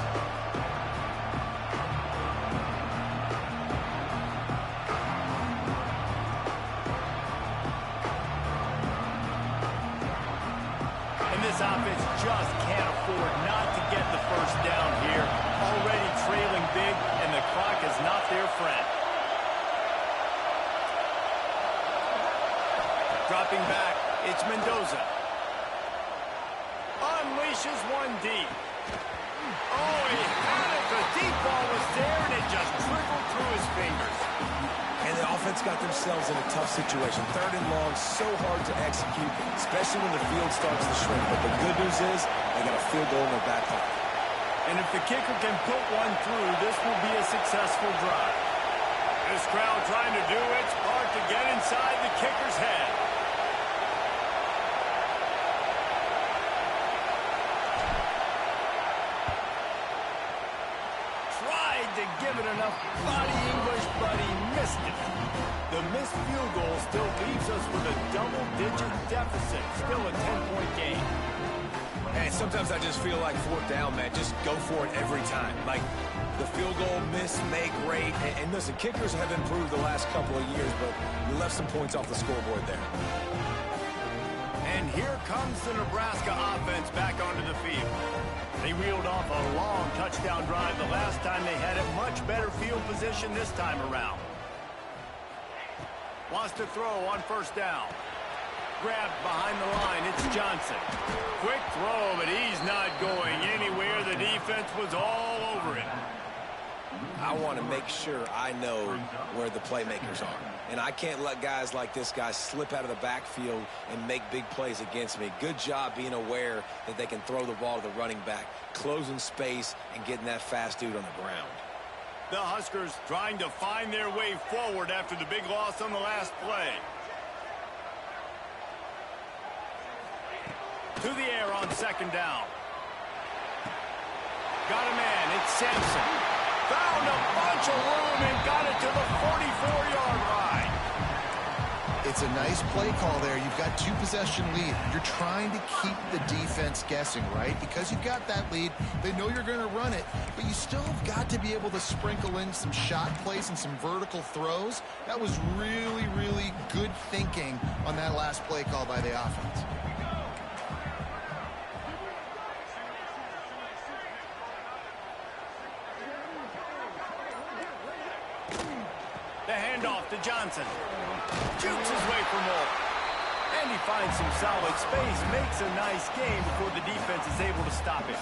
And this offense just can't afford not to get the first down here. Already trailing big, and the clock is not their friend. Dropping back, it's Mendoza. Unleashes one deep. Oh, he had it. The deep ball was there, and it just trickled through his fingers. And the offense got themselves in a tough situation. Third and long, so hard to execute, especially when the field starts to shrink. But the good news is they got a field goal in their back pocket. And if the kicker can put one through, this will be a successful drive. This crowd trying to do its part to get inside the kicker's head. Tried to give it enough body English, but he missed it. The missed field goal still leaves us with a double-digit deficit. Still a 10-point game. And sometimes I just feel like fourth down, man. Just go for it every time. Like the field goal, miss, make, rate. And listen, kickers have improved the last couple of years, but you left some points off the scoreboard there. And here comes the Nebraska offense back onto the field. They reeled off a long touchdown drive the last time they had a much better field position this time around. Wants to throw on first down. Grabbed behind the line, it's Johnson. Quick throw, but he's not going anywhere. The defense was all over him. I want to make sure I know where the playmakers are. And I can't let guys like this guy slip out of the backfield and make big plays against me. Good job being aware that they can throw the ball to the running back, closing space, and getting that fast dude on the ground. The Huskers trying to find their way forward after the big loss on the last play. To the air on second down. Got a man. It's Sampson. Found a bunch of room and got it to the 44-yard line. It's a nice play call there. You've got 2-possession lead. You're trying to keep the defense guessing, right? Because you've got that lead, they know you're going to run it, but you still have got to be able to sprinkle in some shot plays and some vertical throws. That was really, really good thinking on that last play call by the offense. The handoff to Johnson. Shoots his way for more. And he finds some solid space. Makes a nice game before the defense is able to stop it.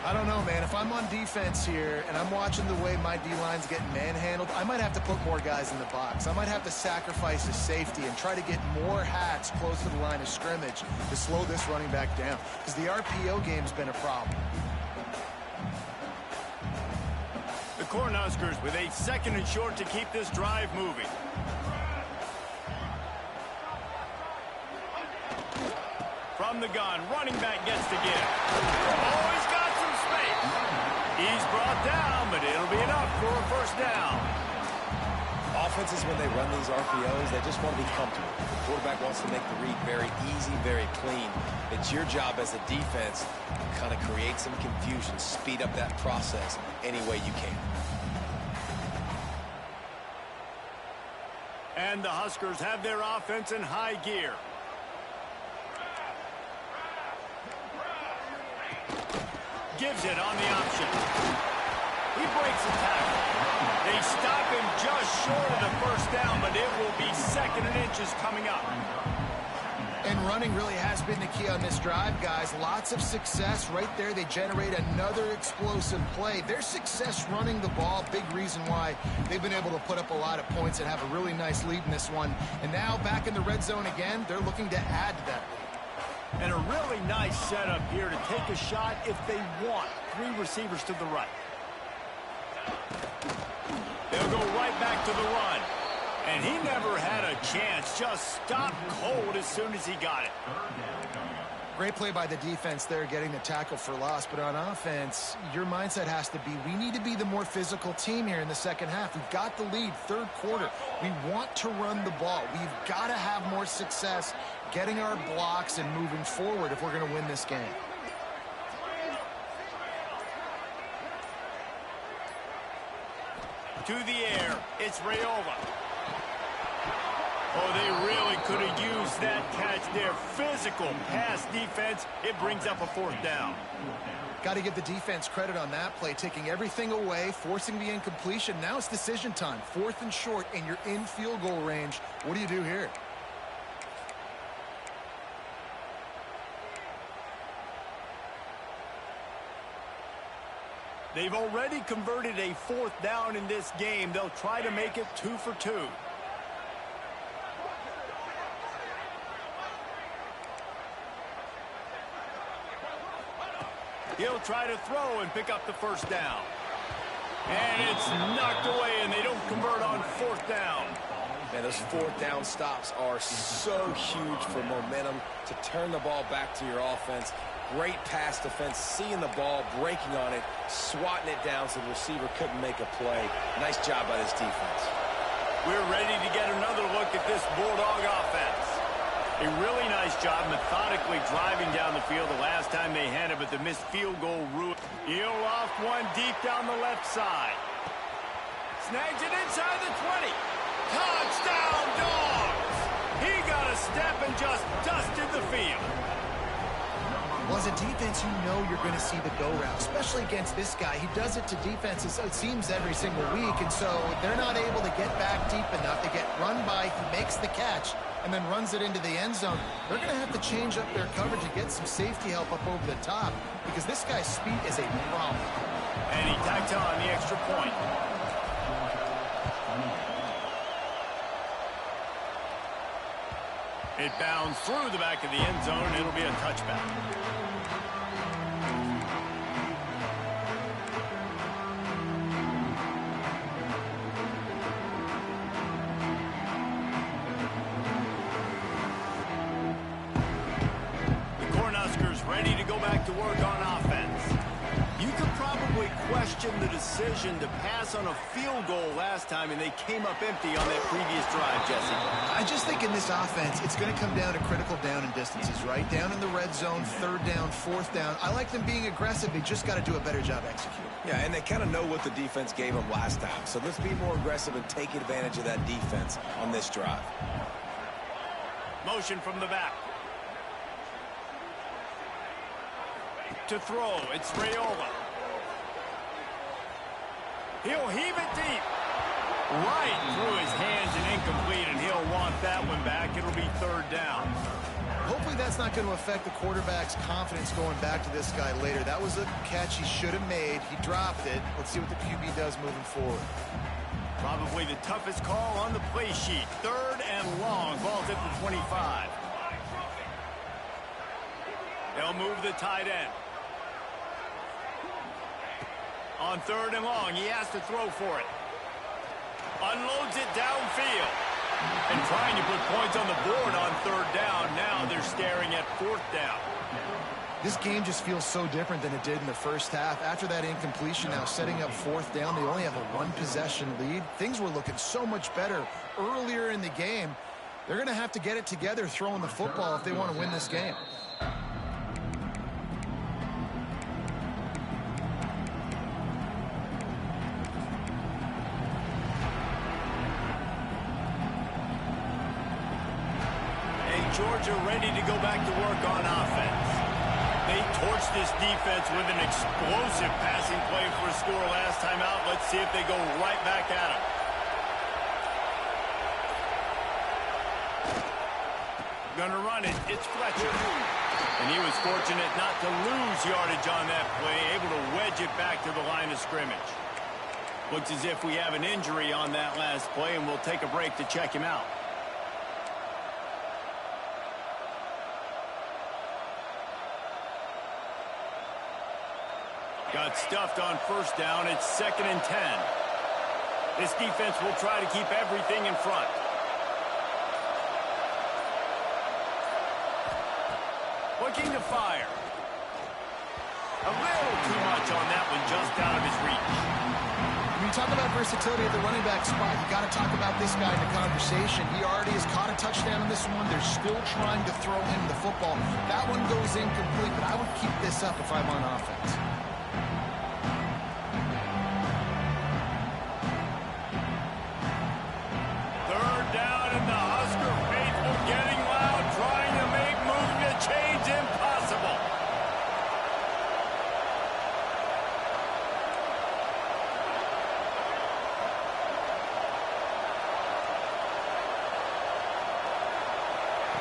I don't know, man. If I'm on defense here and I'm watching the way my D-line's getting manhandled, I might have to put more guys in the box. I might have to sacrifice his safety and try to get more hats close to the line of scrimmage to slow this running back down. Because the RPO game's been a problem. The Cornhuskers with a 2nd and short to keep this drive moving. From the gun, running back gets the give. Oh, he's got some space. He's brought down, but it'll be enough for a first down. Offenses, when they run these RPOs, they just want to be comfortable. The quarterback wants to make the read very easy, very clean. It's your job as a defense to kind of create some confusion, speed up that process any way you can. And the Huskers have their offense in high gear. Gives it on the option. He breaks the tackle. They stop him just short of the first down, but it will be 2nd and inches coming up. And running really has been the key on this drive, guys. Lots of success right there. They generate another explosive play. Their success running the ball, big reason why they've been able to put up a lot of points and have a really nice lead in this one. And now back in the red zone again, they're looking to add to that lead. And a really nice setup here to take a shot if they want. 3 receivers to the right. They'll go right back to the run. And he never had a chance. Just stopped cold as soon as he got it. Great play by the defense there, getting the tackle for loss. But on offense, your mindset has to be, we need to be the more physical team here in the second half. We've got the lead, 3rd quarter. We want to run the ball. We've got to have more success getting our blocks and moving forward if we're going to win this game. To the air, it's Rayola. Oh, they really could have used that catch there. Physical pass defense. It brings up a 4th down. Got to give the defense credit on that play, taking everything away, forcing the incompletion. Now it's decision time. 4th and short, and you're in field goal range. What do you do here? They've already converted a 4th down in this game. They'll try to make it 2 for 2. He'll try to throw and pick up the first down. And it's knocked away, and they don't convert on 4th down. Man, those 4th down stops are so huge for momentum to turn the ball back to your offense. Great pass defense, seeing the ball, breaking on it, swatting it down so the receiver couldn't make a play. Nice job by this defense. We're ready to get another look at this Bulldog offense. A really nice job methodically driving down the field the last time they had it, but the missed field goal ruined. He'll loft one deep down the left side. Snags it inside the 20. Touchdown, Dogs! He got a step and just dusted the field. Well, as a defense, you know you're going to see the go route, especially against this guy. He does it to defenses, it seems, every single week, and so they're not able to get back deep enough. They get run by, he makes the catch, and then runs it into the end zone. They're going to have to change up their coverage and get some safety help up over the top because this guy's speed is a problem. And he tacks on the extra point. It bounds through the back of the end zone. It'll be a touchback. The Cornhuskers ready to go back to work on offense. You could probably question the decision to pass on a field goal last time, and they came up empty on that previous drive, Jesse. I just think in this offense, it's going to come down to critical down and distances, right? Down in the red zone, third down, fourth down. I like them being aggressive. They just got to do a better job executing. Yeah, and they kind of know what the defense gave them last time. So let's be more aggressive and take advantage of that defense on this drive. Motion from the back. To throw, it's Raiola. He'll heave it deep. Right through his hands and incomplete, and he'll want that one back. It'll be third down. Hopefully that's not going to affect the quarterback's confidence going back to this guy later. That was a catch he should have made. He dropped it. Let's see what the QB does moving forward. Probably the toughest call on the play sheet. Third and long. Ball's at the 25. They'll move the tight end. On third and long, he has to throw for it. Unloads it downfield. And trying to put points on the board on third down. Now they're staring at fourth down. This game just feels so different than it did in the first half. After that incompletion, now setting up fourth down, they only have a one-possession lead. Things were looking so much better earlier in the game. They're going to have to get it together throwing the football if they want to win this game. Georgia ready to go back to work on offense. They torched this defense with an explosive passing play for a score last time out. Let's see if they go right back at him. Gonna run it. It's Fletcher. And he was fortunate not to lose yardage on that play, able to wedge it back to the line of scrimmage. Looks as if we have an injury on that last play, and we'll take a break to check him out. Got stuffed on first down. It's 2nd and 10. This defense will try to keep everything in front. Looking to fire. A little too much on that one, just out of his reach. When you talk about versatility at the running back spot, you got to talk about this guy in the conversation. He already has caught a touchdown on this one. They're still trying to throw him the football. That one goes incomplete, but I would keep this up if I'm on offense.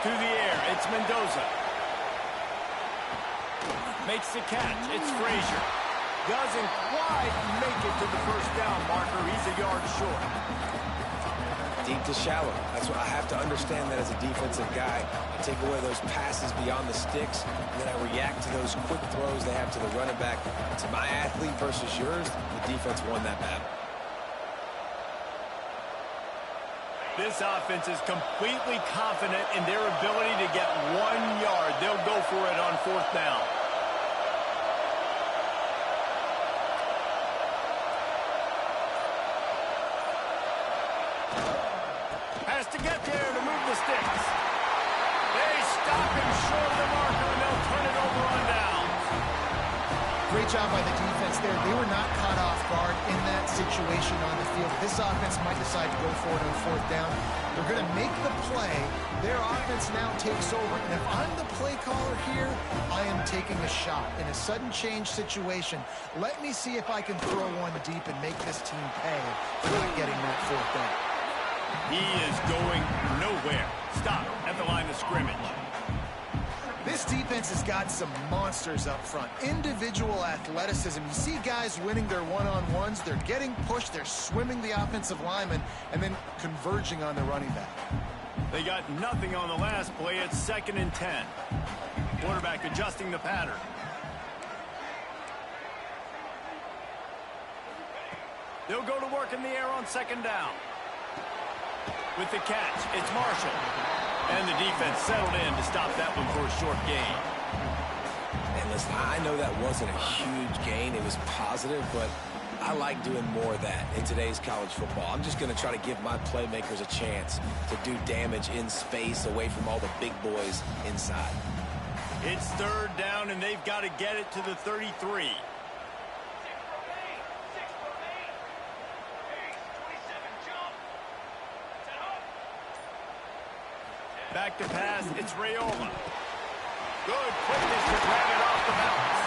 To the air, it's Mendoza. Makes the catch, it's Frazier. Doesn't quite make it to the first down marker. He's a yard short. Deep to shallow. That's what I have to understand that as a defensive guy. I take away those passes beyond the sticks, and then I react to those quick throws they have to the running back. To my athlete versus yours, the defense won that battle. This offense is completely confident in their ability to get 1 yard. They'll go for it on fourth down. Has to get there to move the sticks. They stop him short of the marker, and they'll turn it over on down. Great job by the defense there. They were not caught off guard in that situation on the field. This offense might decide to go for it on fourth down. They're going to make the play. Their offense now takes over. And if I'm the play caller here, I am taking a shot. In a sudden change situation, let me see if I can throw one deep and make this team pay for not getting that fourth down. He is going nowhere. Stop at the line of scrimmage. This This defense has got some monsters up front. Individual athleticism. You see guys winning their one-on-ones. They're getting pushed. They're swimming the offensive lineman and then converging on the running back. They got nothing on the last play. It's 2nd and 10. Quarterback adjusting the pattern. They'll go to work in the air on 2nd down. With the catch, it's Marshall. And the defense settled in to stop that one for a short gain. And listen, I know that wasn't a huge gain. It was positive, but I like doing more of that in today's college football. I'm just going to try to give my playmakers a chance to do damage in space away from all the big boys inside. It's 3rd down, and they've got to get it to the 33. Back to pass, it's Raiola. Good quickness to grab it off the bounce.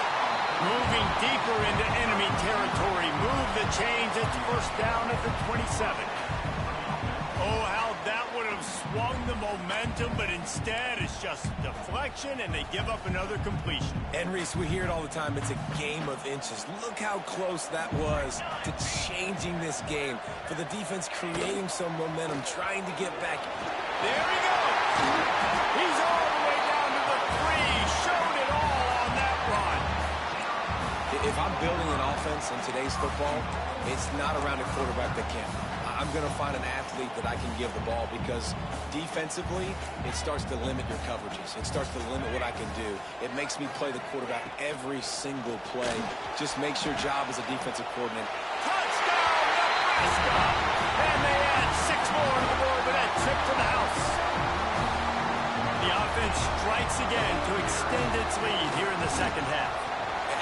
Moving deeper into enemy territory. Move the chains, it's 1st down at the 27. Oh, how that would have swung the momentum, but instead it's just deflection, and they give up another completion. And Reese, we hear it all the time. It's a game of inches. Look how close that was to changing this game. For the defense creating some momentum, trying to get back. There he goes. He's all the way down to the 3. Showed it all on that run. If I'm building an offense in today's football, it's not around a quarterback that can. I'm going to find an athlete that I can give the ball, because defensively, it starts to limit your coverages. It starts to limit what I can do. It makes me play the quarterback every single play. Just makes your job as a defensive coordinator. Touchdown, Nebraska! And they add 6 more to the board with that trip to the house. The offense strikes again to extend its lead here in the 2nd half.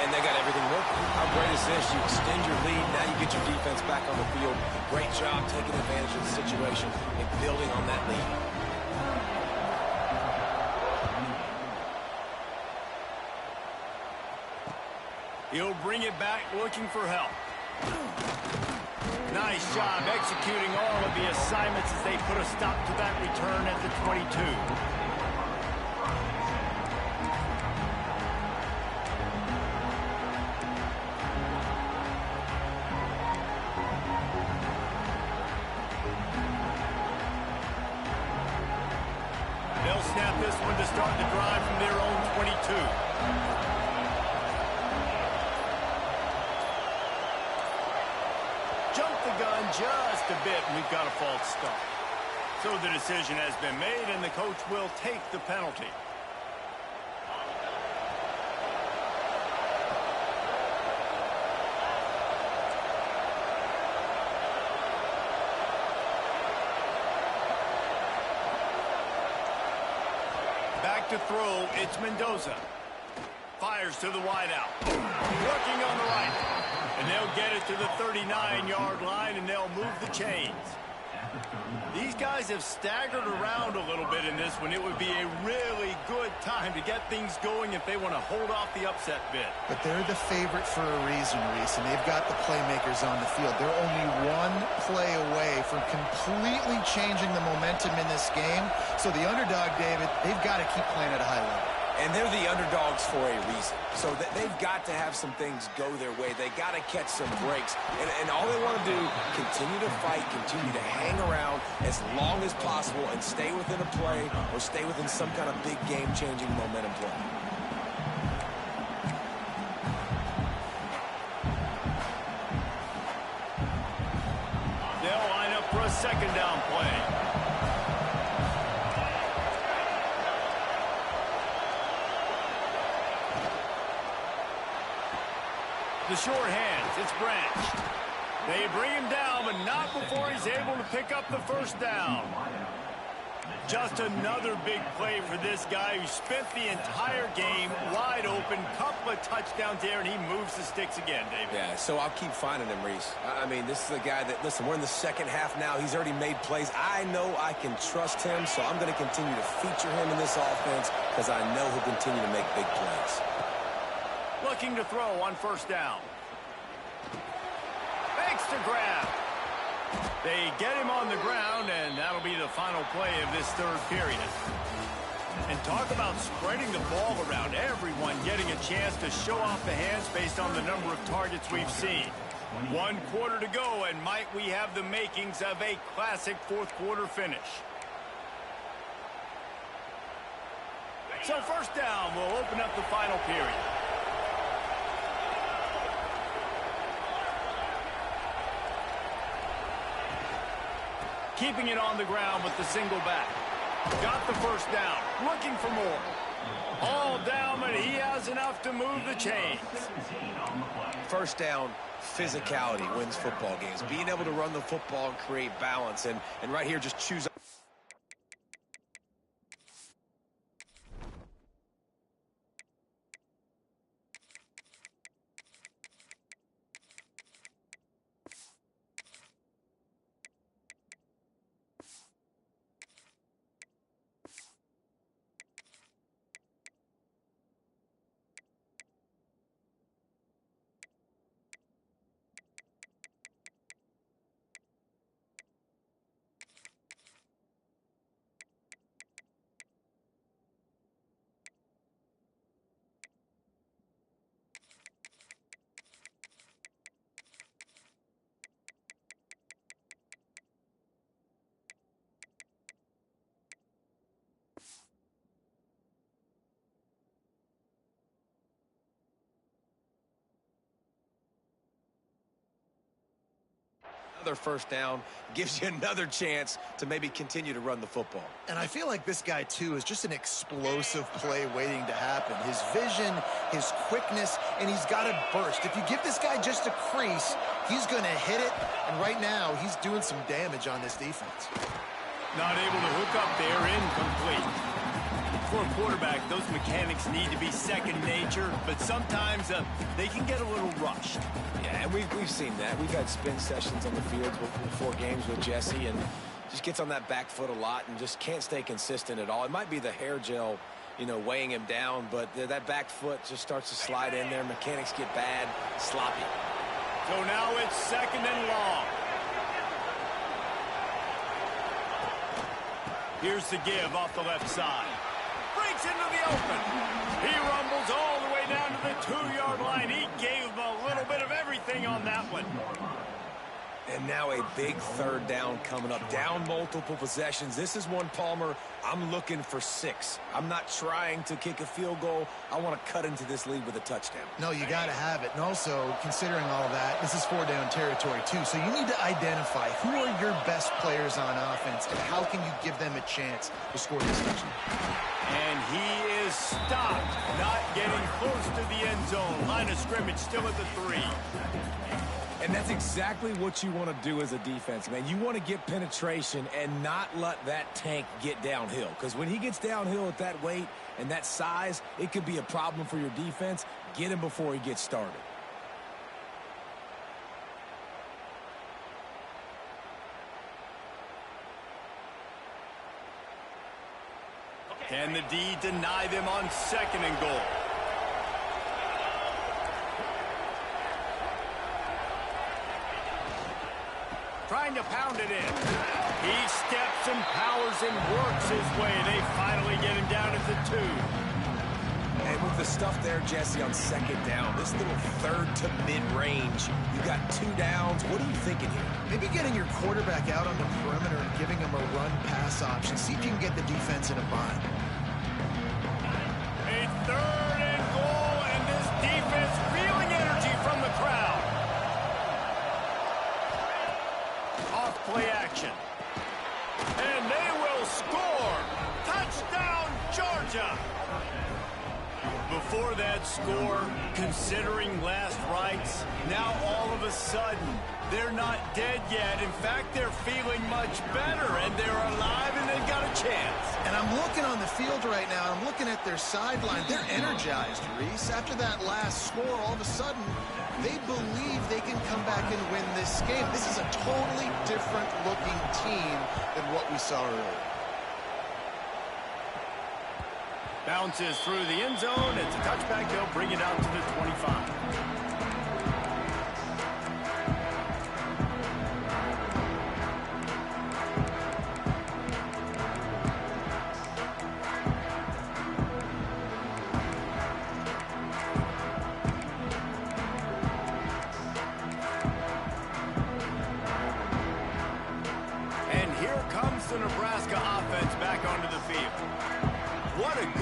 And they got everything working. How great is this? You extend your lead. Now you get your defense back on the field. Great job taking advantage of the situation and building on that lead. He'll bring it back looking for help. Nice job executing all of the assignments as they put a stop to that return at the 22. Snap this one to start the drive from their own 22. Jump the gun just a bit, and we've got a false start. So the decision has been made, and the coach will take the penalty. To throw, it's Mendoza. Fires to the wideout. Working on the right. And they'll get it to the 39-yard line, and they'll move the chains. These guys have staggered around a little bit in this one. It would be a really good time to get things going if they want to hold off the upset bid. But they're the favorite for a reason, Reese, and they've got the playmakers on the field. They're only one play away from completely changing the momentum in this game. So the underdog, David, they've got to keep playing at a high level. And they're the underdogs for a reason. So they've got to have some things go their way. They got to catch some breaks. And all they want to do, continue to fight, continue to hang around as long as possible and stay within a play or stay within some kind of big game-changing momentum play. They'll line up for a 2nd down play. The short hands, it's Branch. They bring him down, but not before he's able to pick up the 1st down. Just another big play for this guy who spent the entire game wide open, couple of touchdowns there, and he moves the sticks again, David. Yeah, so I'll keep finding him, Reese. I mean, this is a guy that, listen, we're in the 2nd half now. He's already made plays. I know I can trust him, so I'm going to continue to feature him in this offense because I know he'll continue to make big plays. Looking to throw on 1st down. Fakes to grab. They get him on the ground, and that'll be the final play of this 3rd period. And talk about spreading the ball around. Everyone getting a chance to show off the hands based on the number of targets we've seen. 1 quarter to go, and might we have the makings of a classic fourth quarter finish. So first down will open up the final period. Keeping it on the ground with the single back. Got the first down. Looking for more. All down, but he has enough to move the chains. First down, physicality wins football games. Being able to run the football and create balance. And right here, just choose. Another first down gives you another chance to maybe continue to run the football. And I feel like this guy, too, is just an explosive play waiting to happen. His vision, his quickness, and he's got a burst. If you give this guy just a crease, he's going to hit it. And right now, he's doing some damage on this defense. Not able to hook up there, incomplete. For a quarterback, those mechanics need to be second nature, but sometimes they can get a little rushed. Yeah, and we've seen that. We've had spin sessions on the field before games with Jesse, and just gets on that back foot a lot and just can't stay consistent at all. It might be the hair gel, you know, weighing him down, but that back foot just starts to slide in there. Mechanics get bad, sloppy. So now it's second and long. Here's the give off the left side. Breaks into the open. He rumbles all the way down to the 2-yard line. He gave him a little bit of everything on that one. And now a big third down coming up. Down multiple possessions. This is one, Palmer, I'm looking for 6. I'm not trying to kick a field goal. I want to cut into this lead with a touchdown. No, you got to have it. And also, considering all that, this is 4-down territory, too. So you need to identify who are your best players on offense and how can you give them a chance to score this touchdown. And he is stopped, not getting close to the end zone. Line of scrimmage still at the 3. And that's exactly what you want to do as a defense, man. You want to get penetration and not let that tank get downhill. Because when he gets downhill at that weight and that size, it could be a problem for your defense. Get him before he gets started. Can the D deny them on second and goal? Trying to pound it in. He steps and powers and works his way. They finally get him down at the 2. And with the stuff there, Jesse, on second down, this little third to mid-range, you got 2 downs. What are you thinking here? Maybe getting your quarterback out on the perimeter and giving him a run-pass option. See if you can get the defense in a bind. A third and goal, and this defense feeling energy from the crowd. Off play action. And they will score. Touchdown, Georgia. Before that score, considering last rites, now all of a sudden, they're not dead yet. In fact, they're feeling much better, and they're alive, and they've got a chance. And I'm looking on the field right now, and I'm looking at their sideline. They're energized, Reese. After that last score, all of a sudden, they believe they can come back and win this game. This is a totally different-looking team than what we saw earlier. Bounces through the end zone. It's a touchback. They'll bring it out to the 25.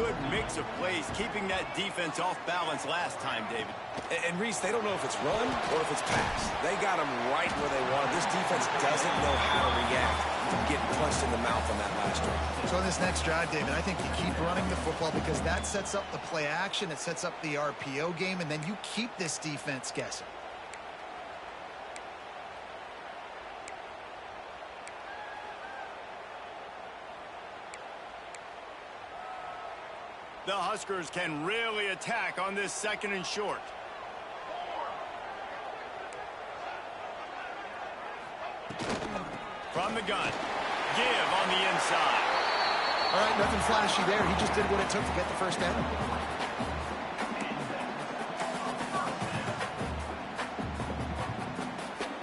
good mix of plays, keeping that defense off balance last time, David. And Reese, they don't know if it's run or if it's pass. They got them right where they want. This defense doesn't know how to react from getting punched in the mouth on that last drive. So in this next drive, David, I think you keep running the football because that sets up the play action, it sets up the RPO game, and then you keep this defense guessing. The Huskers can really attack on this 2nd and short. From the gun. Give on the inside. All right, nothing flashy there. He just did what it took to get the first down.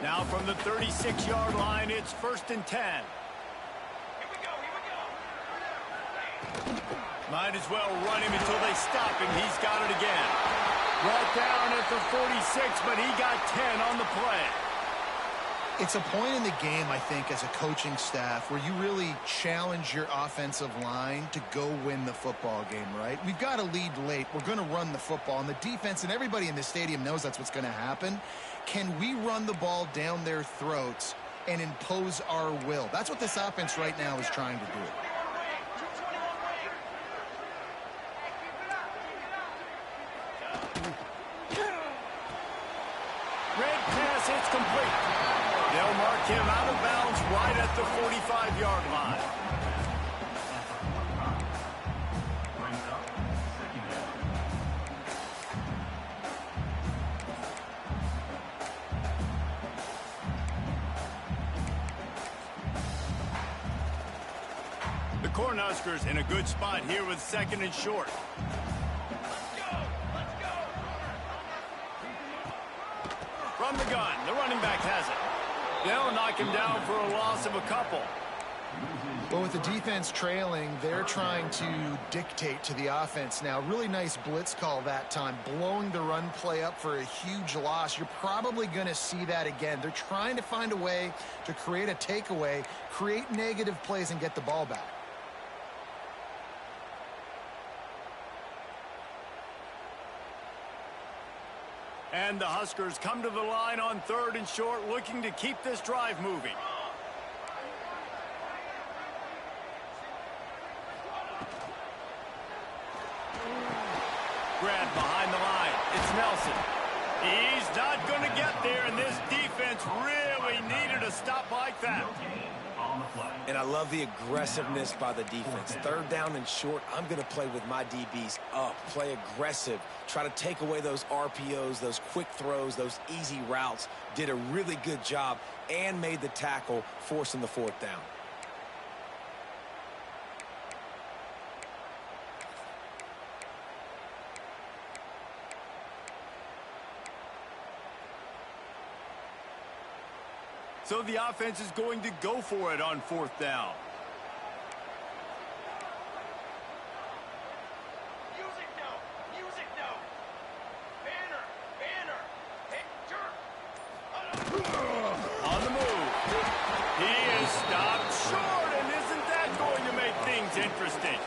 Now from the 36-yard line, it's 1st and 10. Might as well run him until they stop him. He's got it again. Brought down at the 46, but he got 10 on the play. It's a point in the game, I think, as a coaching staff where you really challenge your offensive line to go win the football game, right? We've got to lead late. We're going to run the football. And the defense and everybody in the stadium knows that's what's going to happen. Can we run the ball down their throats and impose our will? That's what this offense right now is trying to do. It's complete. They'll mark him out of bounds right at the 45-yard line. The Cornhuskers in a good spot here with 2nd and short. From the gun, the running back has it. They'll knock him down for a loss of a couple. Well, with the defense trailing, they're trying to dictate to the offense now. Really nice blitz call that time, blowing the run play up for a huge loss. You're probably going to see that again. They're trying to find a way to create a takeaway, create negative plays, and get the ball back. And the Huskers come to the line on 3rd and short, looking to keep this drive moving. Grab behind the line. It's Nelson. He's not going to get there, and this defense really needed a stop like that. And I love the aggressiveness by the defense. 3rd down and short, I'm going to play with my DBs up, play aggressive, try to take away those RPOs, those quick throws, those easy routes. Did a really good job and made the tackle, forcing the 4th down. So the offense is going to go for it on 4th down. Music no. Banner. On the move. He is stopped short, and isn't that going to make things interesting?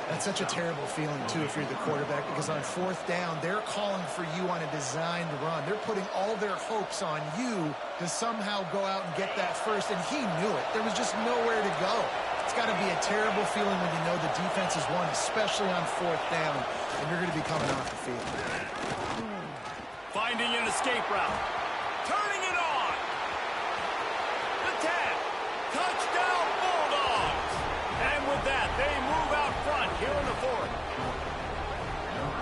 That's such a terrible feeling, too, if you're the quarterback, because on 4th down, they're calling for you on a designed run. They're putting all their hopes on you to somehow go out and get that first, and he knew it. There was just nowhere to go. It's got to be a terrible feeling when you know the defense has won, especially on 4th down, and you're going to be coming off the field. Finding an escape route. Turning it on. The tag. Touchdown, Bulldogs. And with that, they move out front here in the 4th.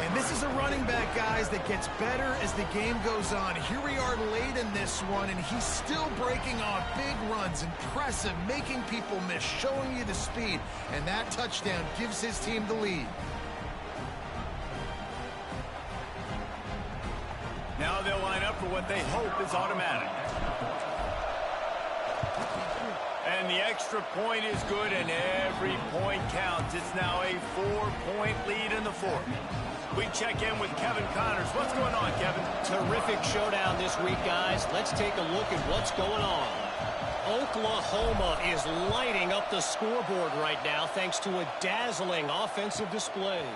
And this is a running back, guys, that gets better as the game goes on. Here we are late in this one, and he's still breaking off big runs. Impressive, making people miss, showing you the speed. And that touchdown gives his team the lead. Now they'll line up for what they hope is automatic. And the extra point is good, and every point counts. It's now a 4-point lead in the 4th. We check in with Kevin Connors. What's going on, Kevin? Terrific showdown this week, guys. Let's take a look at what's going on. Oklahoma is lighting up the scoreboard right now thanks to a dazzling offensive display.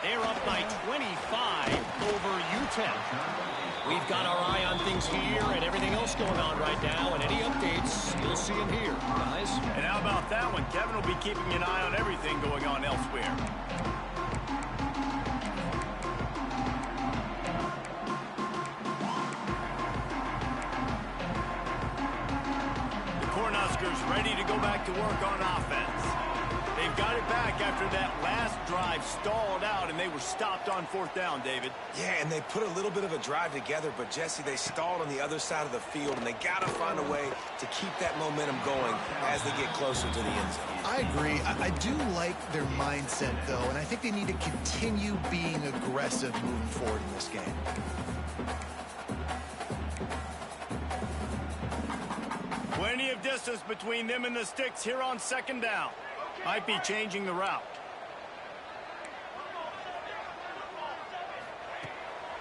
They're up by 25 over UTEP. We've got our eye on things here and everything else going on right now, and any updates you'll see them here, guys. And how about that one? Kevin will be keeping an eye on everything going on elsewhere. Ready to go back to work on offense. They've got it back after that last drive stalled out, and they were stopped on 4th down, David. Yeah, and they put a little bit of a drive together, but, Jesse, they stalled on the other side of the field, and they got to find a way to keep that momentum going as they get closer to the end zone. I agree. I do like their mindset, though, and I think they need to continue being aggressive moving forward in this game. Plenty of distance between them and the sticks here on 2nd down. Might be changing the route.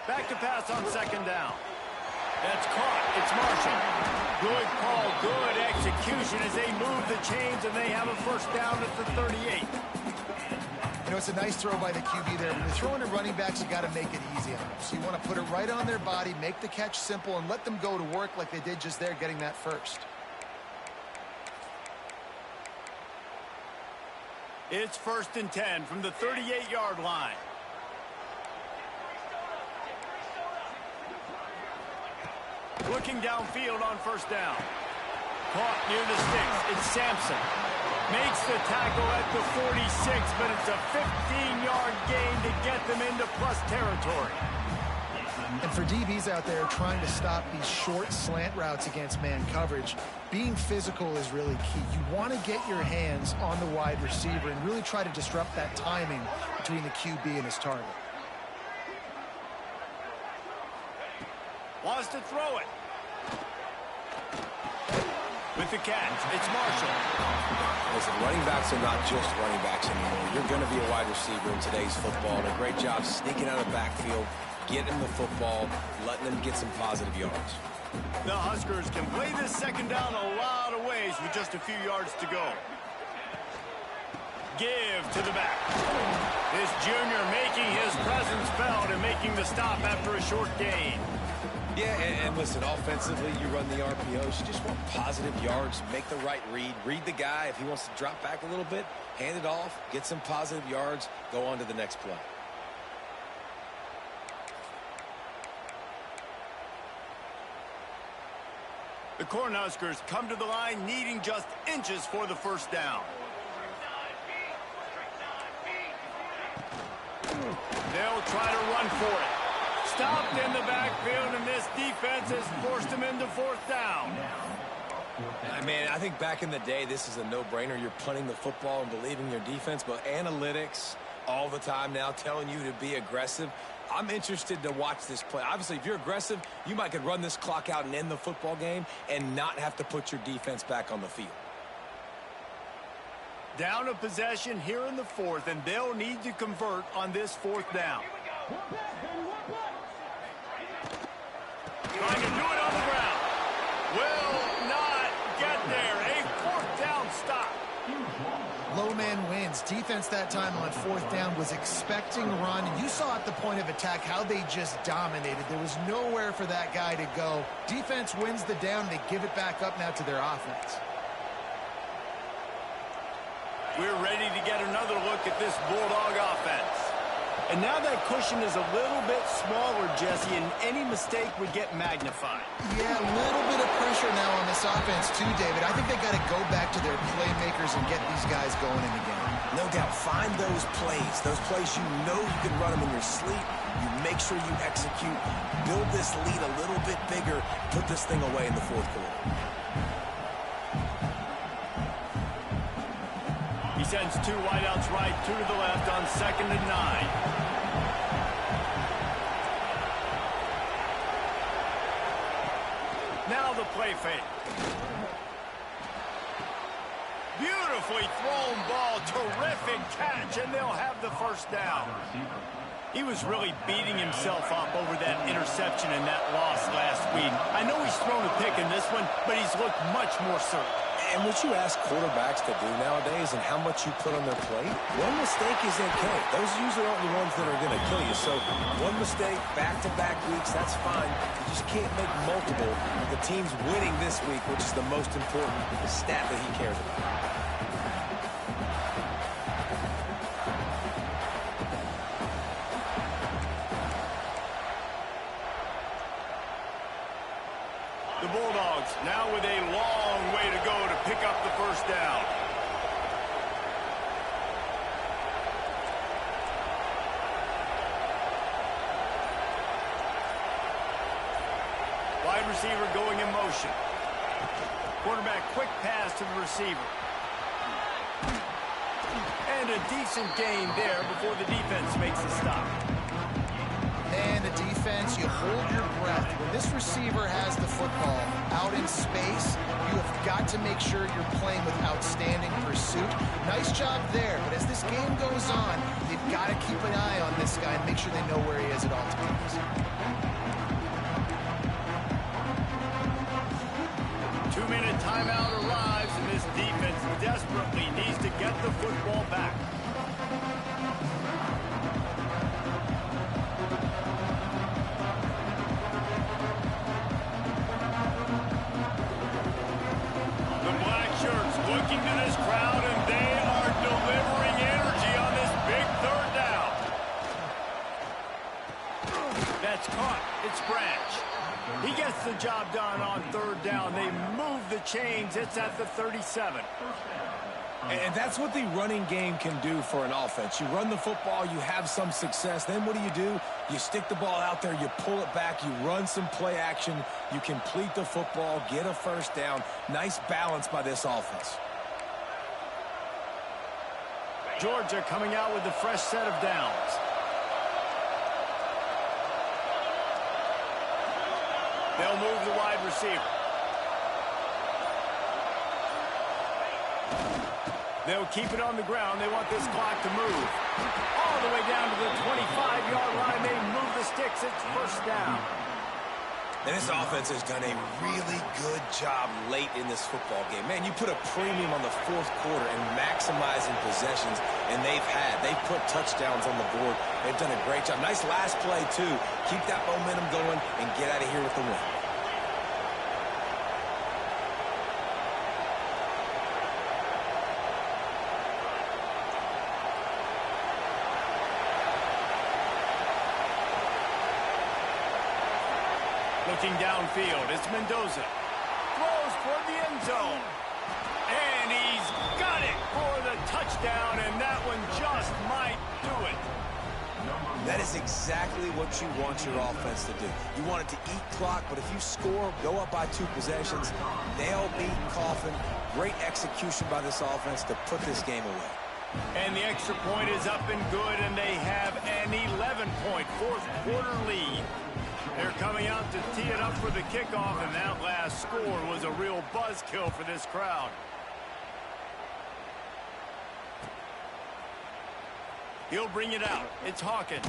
Back to pass on 2nd down. That's caught. It's Marshall. Good call, good execution as they move the chains, and they have a 1st down at the 38. You know, it's a nice throw by the QB there. When you're throwing to running backs, you got to make it easy on them. So you want to put it right on their body, make the catch simple, and let them go to work like they did just there, getting that first. It's 1st and 10 from the 38-yard line. Looking downfield on 1st down. Caught near the sticks. It's Sampson. Makes the tackle at the 46, but it's a 15-yard gain to get them into plus territory. And for DBs out there trying to stop these short slant routes against man coverage, being physical is really key. You want to get your hands on the wide receiver and really try to disrupt that timing between the QB and his target. Wants to throw it. With the catch, it's Marshall. Listen, running backs are not just running backs anymore. You're going to be a wide receiver in today's football, and a great job sneaking out of the backfield, getting them the football, letting them get some positive yards. The Huskers can play this 2nd down a lot of ways with just a few yards to go. Give to the back. This junior making his presence felt and making the stop after a short gain. Yeah, and listen, offensively, you run the RPOs. You just want positive yards, make the right read the guy. If he wants to drop back a little bit, hand it off, get some positive yards, go on to the next play. The Cornhuskers come to the line needing just inches for the 1st down. They'll try to run for it. Stopped in the backfield, and this defense has forced him into 4th down. I mean, I think back in the day, this is a no-brainer. You're punting the football and believing in your defense, but analytics all the time now telling you to be aggressive. I'm interested to watch this play. Obviously, if you're aggressive, you might could run this clock out and end the football game and not have to put your defense back on the field. Down a possession here in the 4th, and they'll need to convert on this 4th down. Trying to do it on the ground. Will not get there. A 4th down stop. Low man wins. Defense that time on 4th down was expecting run, and you saw at the point of attack how they just dominated. There was nowhere for that guy to go. Defense wins the down. They give it back up now to their offense. We're ready to get another look at this Bulldog offense. And now that cushion is a little bit smaller, Jesse, and any mistake would get magnified. Yeah, a little bit of pressure now on this offense too, David. I think they got to go back to their playmakers and get these guys going in the game. No doubt. Find those plays you know you can run them in your sleep. You make sure you execute. Build this lead a little bit bigger. Put this thing away in the 4th quarter. He sends 2 wideouts right, 2 to the left on 2nd and 9. Now the play fake. Beautifully thrown ball, terrific catch, and they'll have the 1st down. He was really beating himself up over that interception and that loss last week. I know he's thrown a pick in this one, but he's looked much more certain. And what you ask quarterbacks to do nowadays and how much you put on their plate, one mistake is okay. Those usually aren't the ones that are going to kill you. So one mistake, back-to-back weeks, that's fine. You just can't make multiple. The team's winning this week, which is the most important stat that he cares about. The Bulldogs now with a long way to go to pick up the first down. Wide receiver going in motion. Quarterback quick pass to the receiver. And a decent gain there before the defense makes the stop. And the defense, you hold your breath. When this receiver has the football out in space, you have got to make sure you're playing with outstanding pursuit. Nice job there, but as this game goes on, they've got to keep an eye on this guy and make sure they know where he is at all times. 2-minute timeout arrives, and this defense desperately needs to get the football back. Looking to this crowd, and they are delivering energy on this big third down. That's caught. It's Branch. He gets the job done on third down. They move the chains. It's at the 37. And that's what the running game can do for an offense. You run the football, you have some success. Then what do? You stick the ball out there, you pull it back, you run some play action, you complete the football, get a first down. Nice balance by this offense. Georgia coming out with a fresh set of downs. They'll move the wide receiver. They'll keep it on the ground. They want this clock to move. All the way down to the 25-yard line. They move the sticks. It's first down. And this offense has done a really good job late in this football game. Man, you put a premium on the fourth quarter and maximizing possessions, and they've put touchdowns on the board. They've done a great job. Nice last play, too. Keep that momentum going and get out of here with the win. Looking downfield, it's Mendoza. Throws for the end zone. And he's got it for the touchdown, and that one just might do it. That is exactly what you want your offense to do. You want it to eat clock, but if you score, go up by 2 possessions, nail, beat, coffin. Great execution by this offense to put this game away. And the extra point is up and good, and they have an 11-point fourth-quarter lead. They're coming out to tee it up for the kickoff, and that last score was a real buzzkill for this crowd. He'll bring it out. It's Hawkins.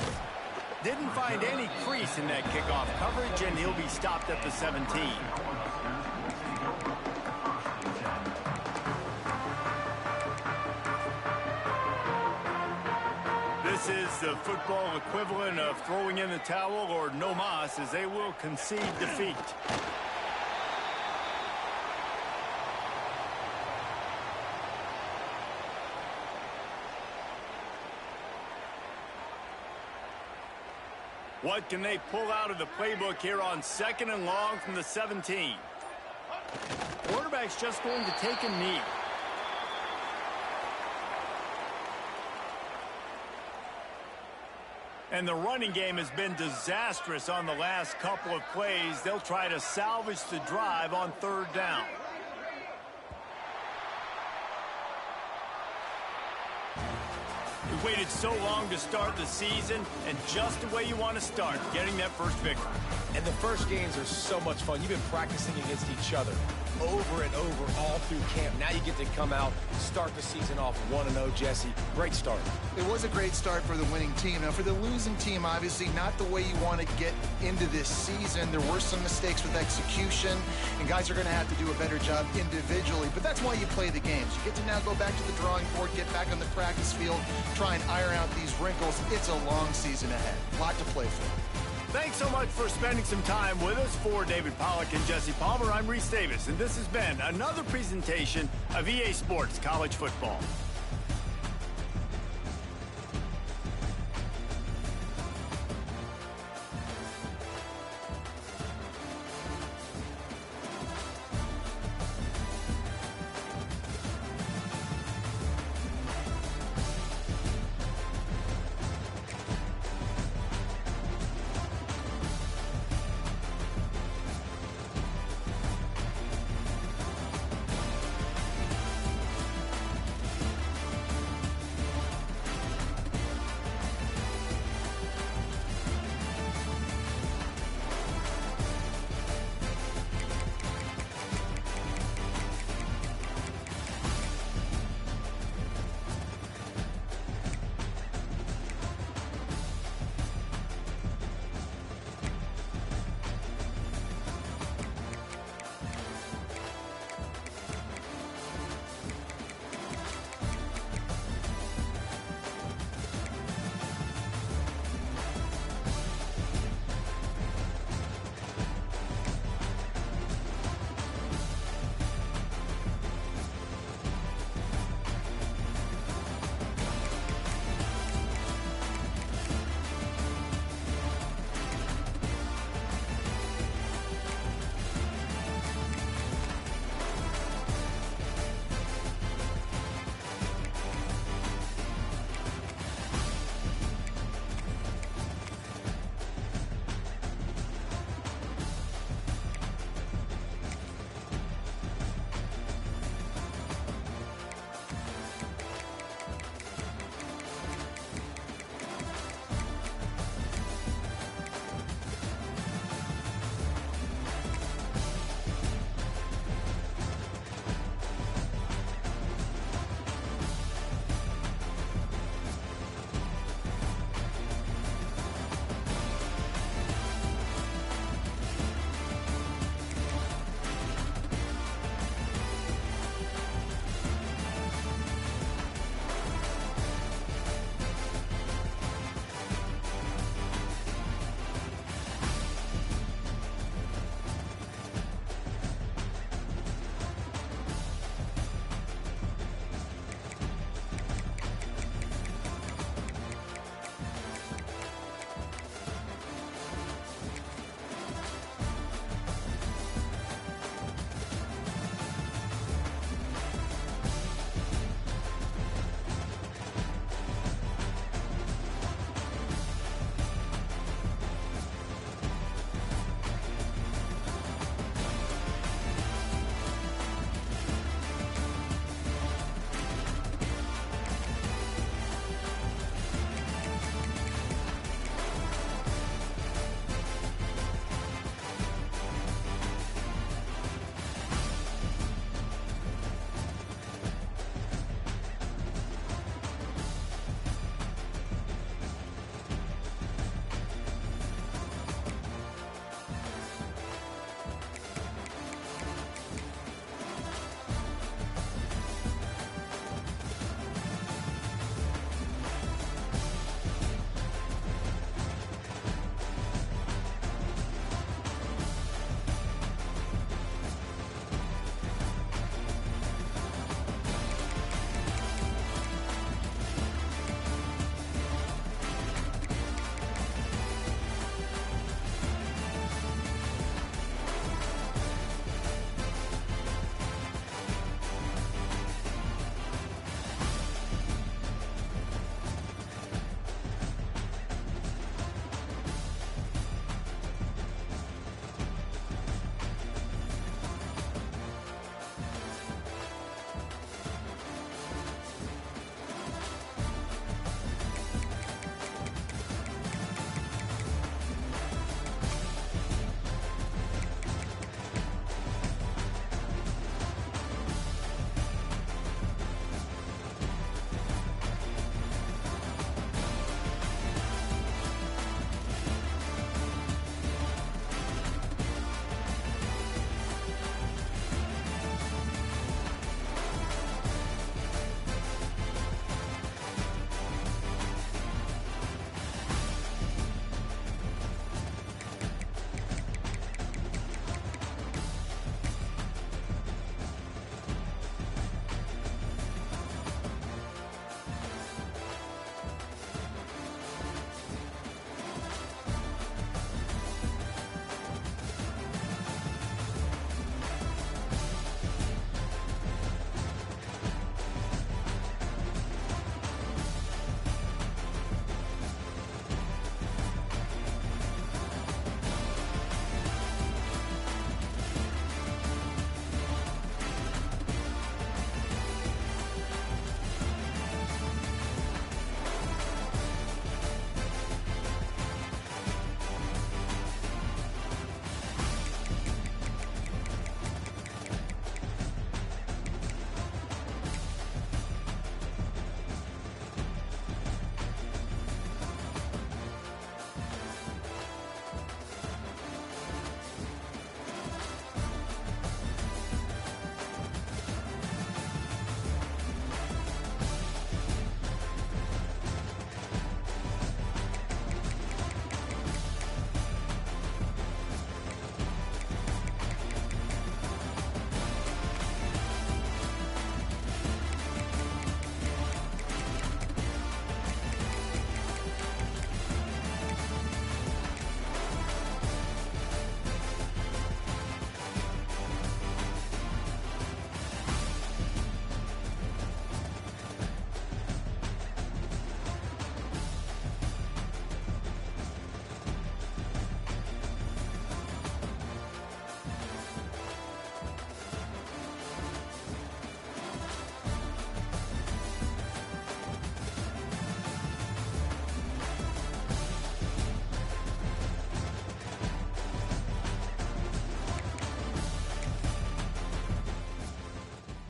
Didn't find any crease in that kickoff coverage, and he'll be stopped at the 17. This is the football equivalent of throwing in the towel or no mas, as they will concede defeat. What can they pull out of the playbook here on 2nd and long from the 17? Quarterback's just going to take a knee. And the running game has been disastrous on the last couple of plays. They'll try to salvage the drive on 3rd down. We waited so long to start the season, and just the way you want to start, getting that first victory. And the first games are so much fun. You've been practicing against each other. over and over all through camp. Now you get to come out, start the season off 1-0, Jesse. Great start. It was a great start for the winning team. Now, for the losing team, obviously not the way you want to get into this season. There were some mistakes with execution, and guys are going to have to do a better job individually. But that's why you play the games. You get to now go back to the drawing board, get back on the practice field, try and iron out these wrinkles. It's a long season ahead. A lot to play for. Thanks so much for spending some time with us. For David Pollack and Jesse Palmer, I'm Reese Davis, and this has been another presentation of EA Sports College Football.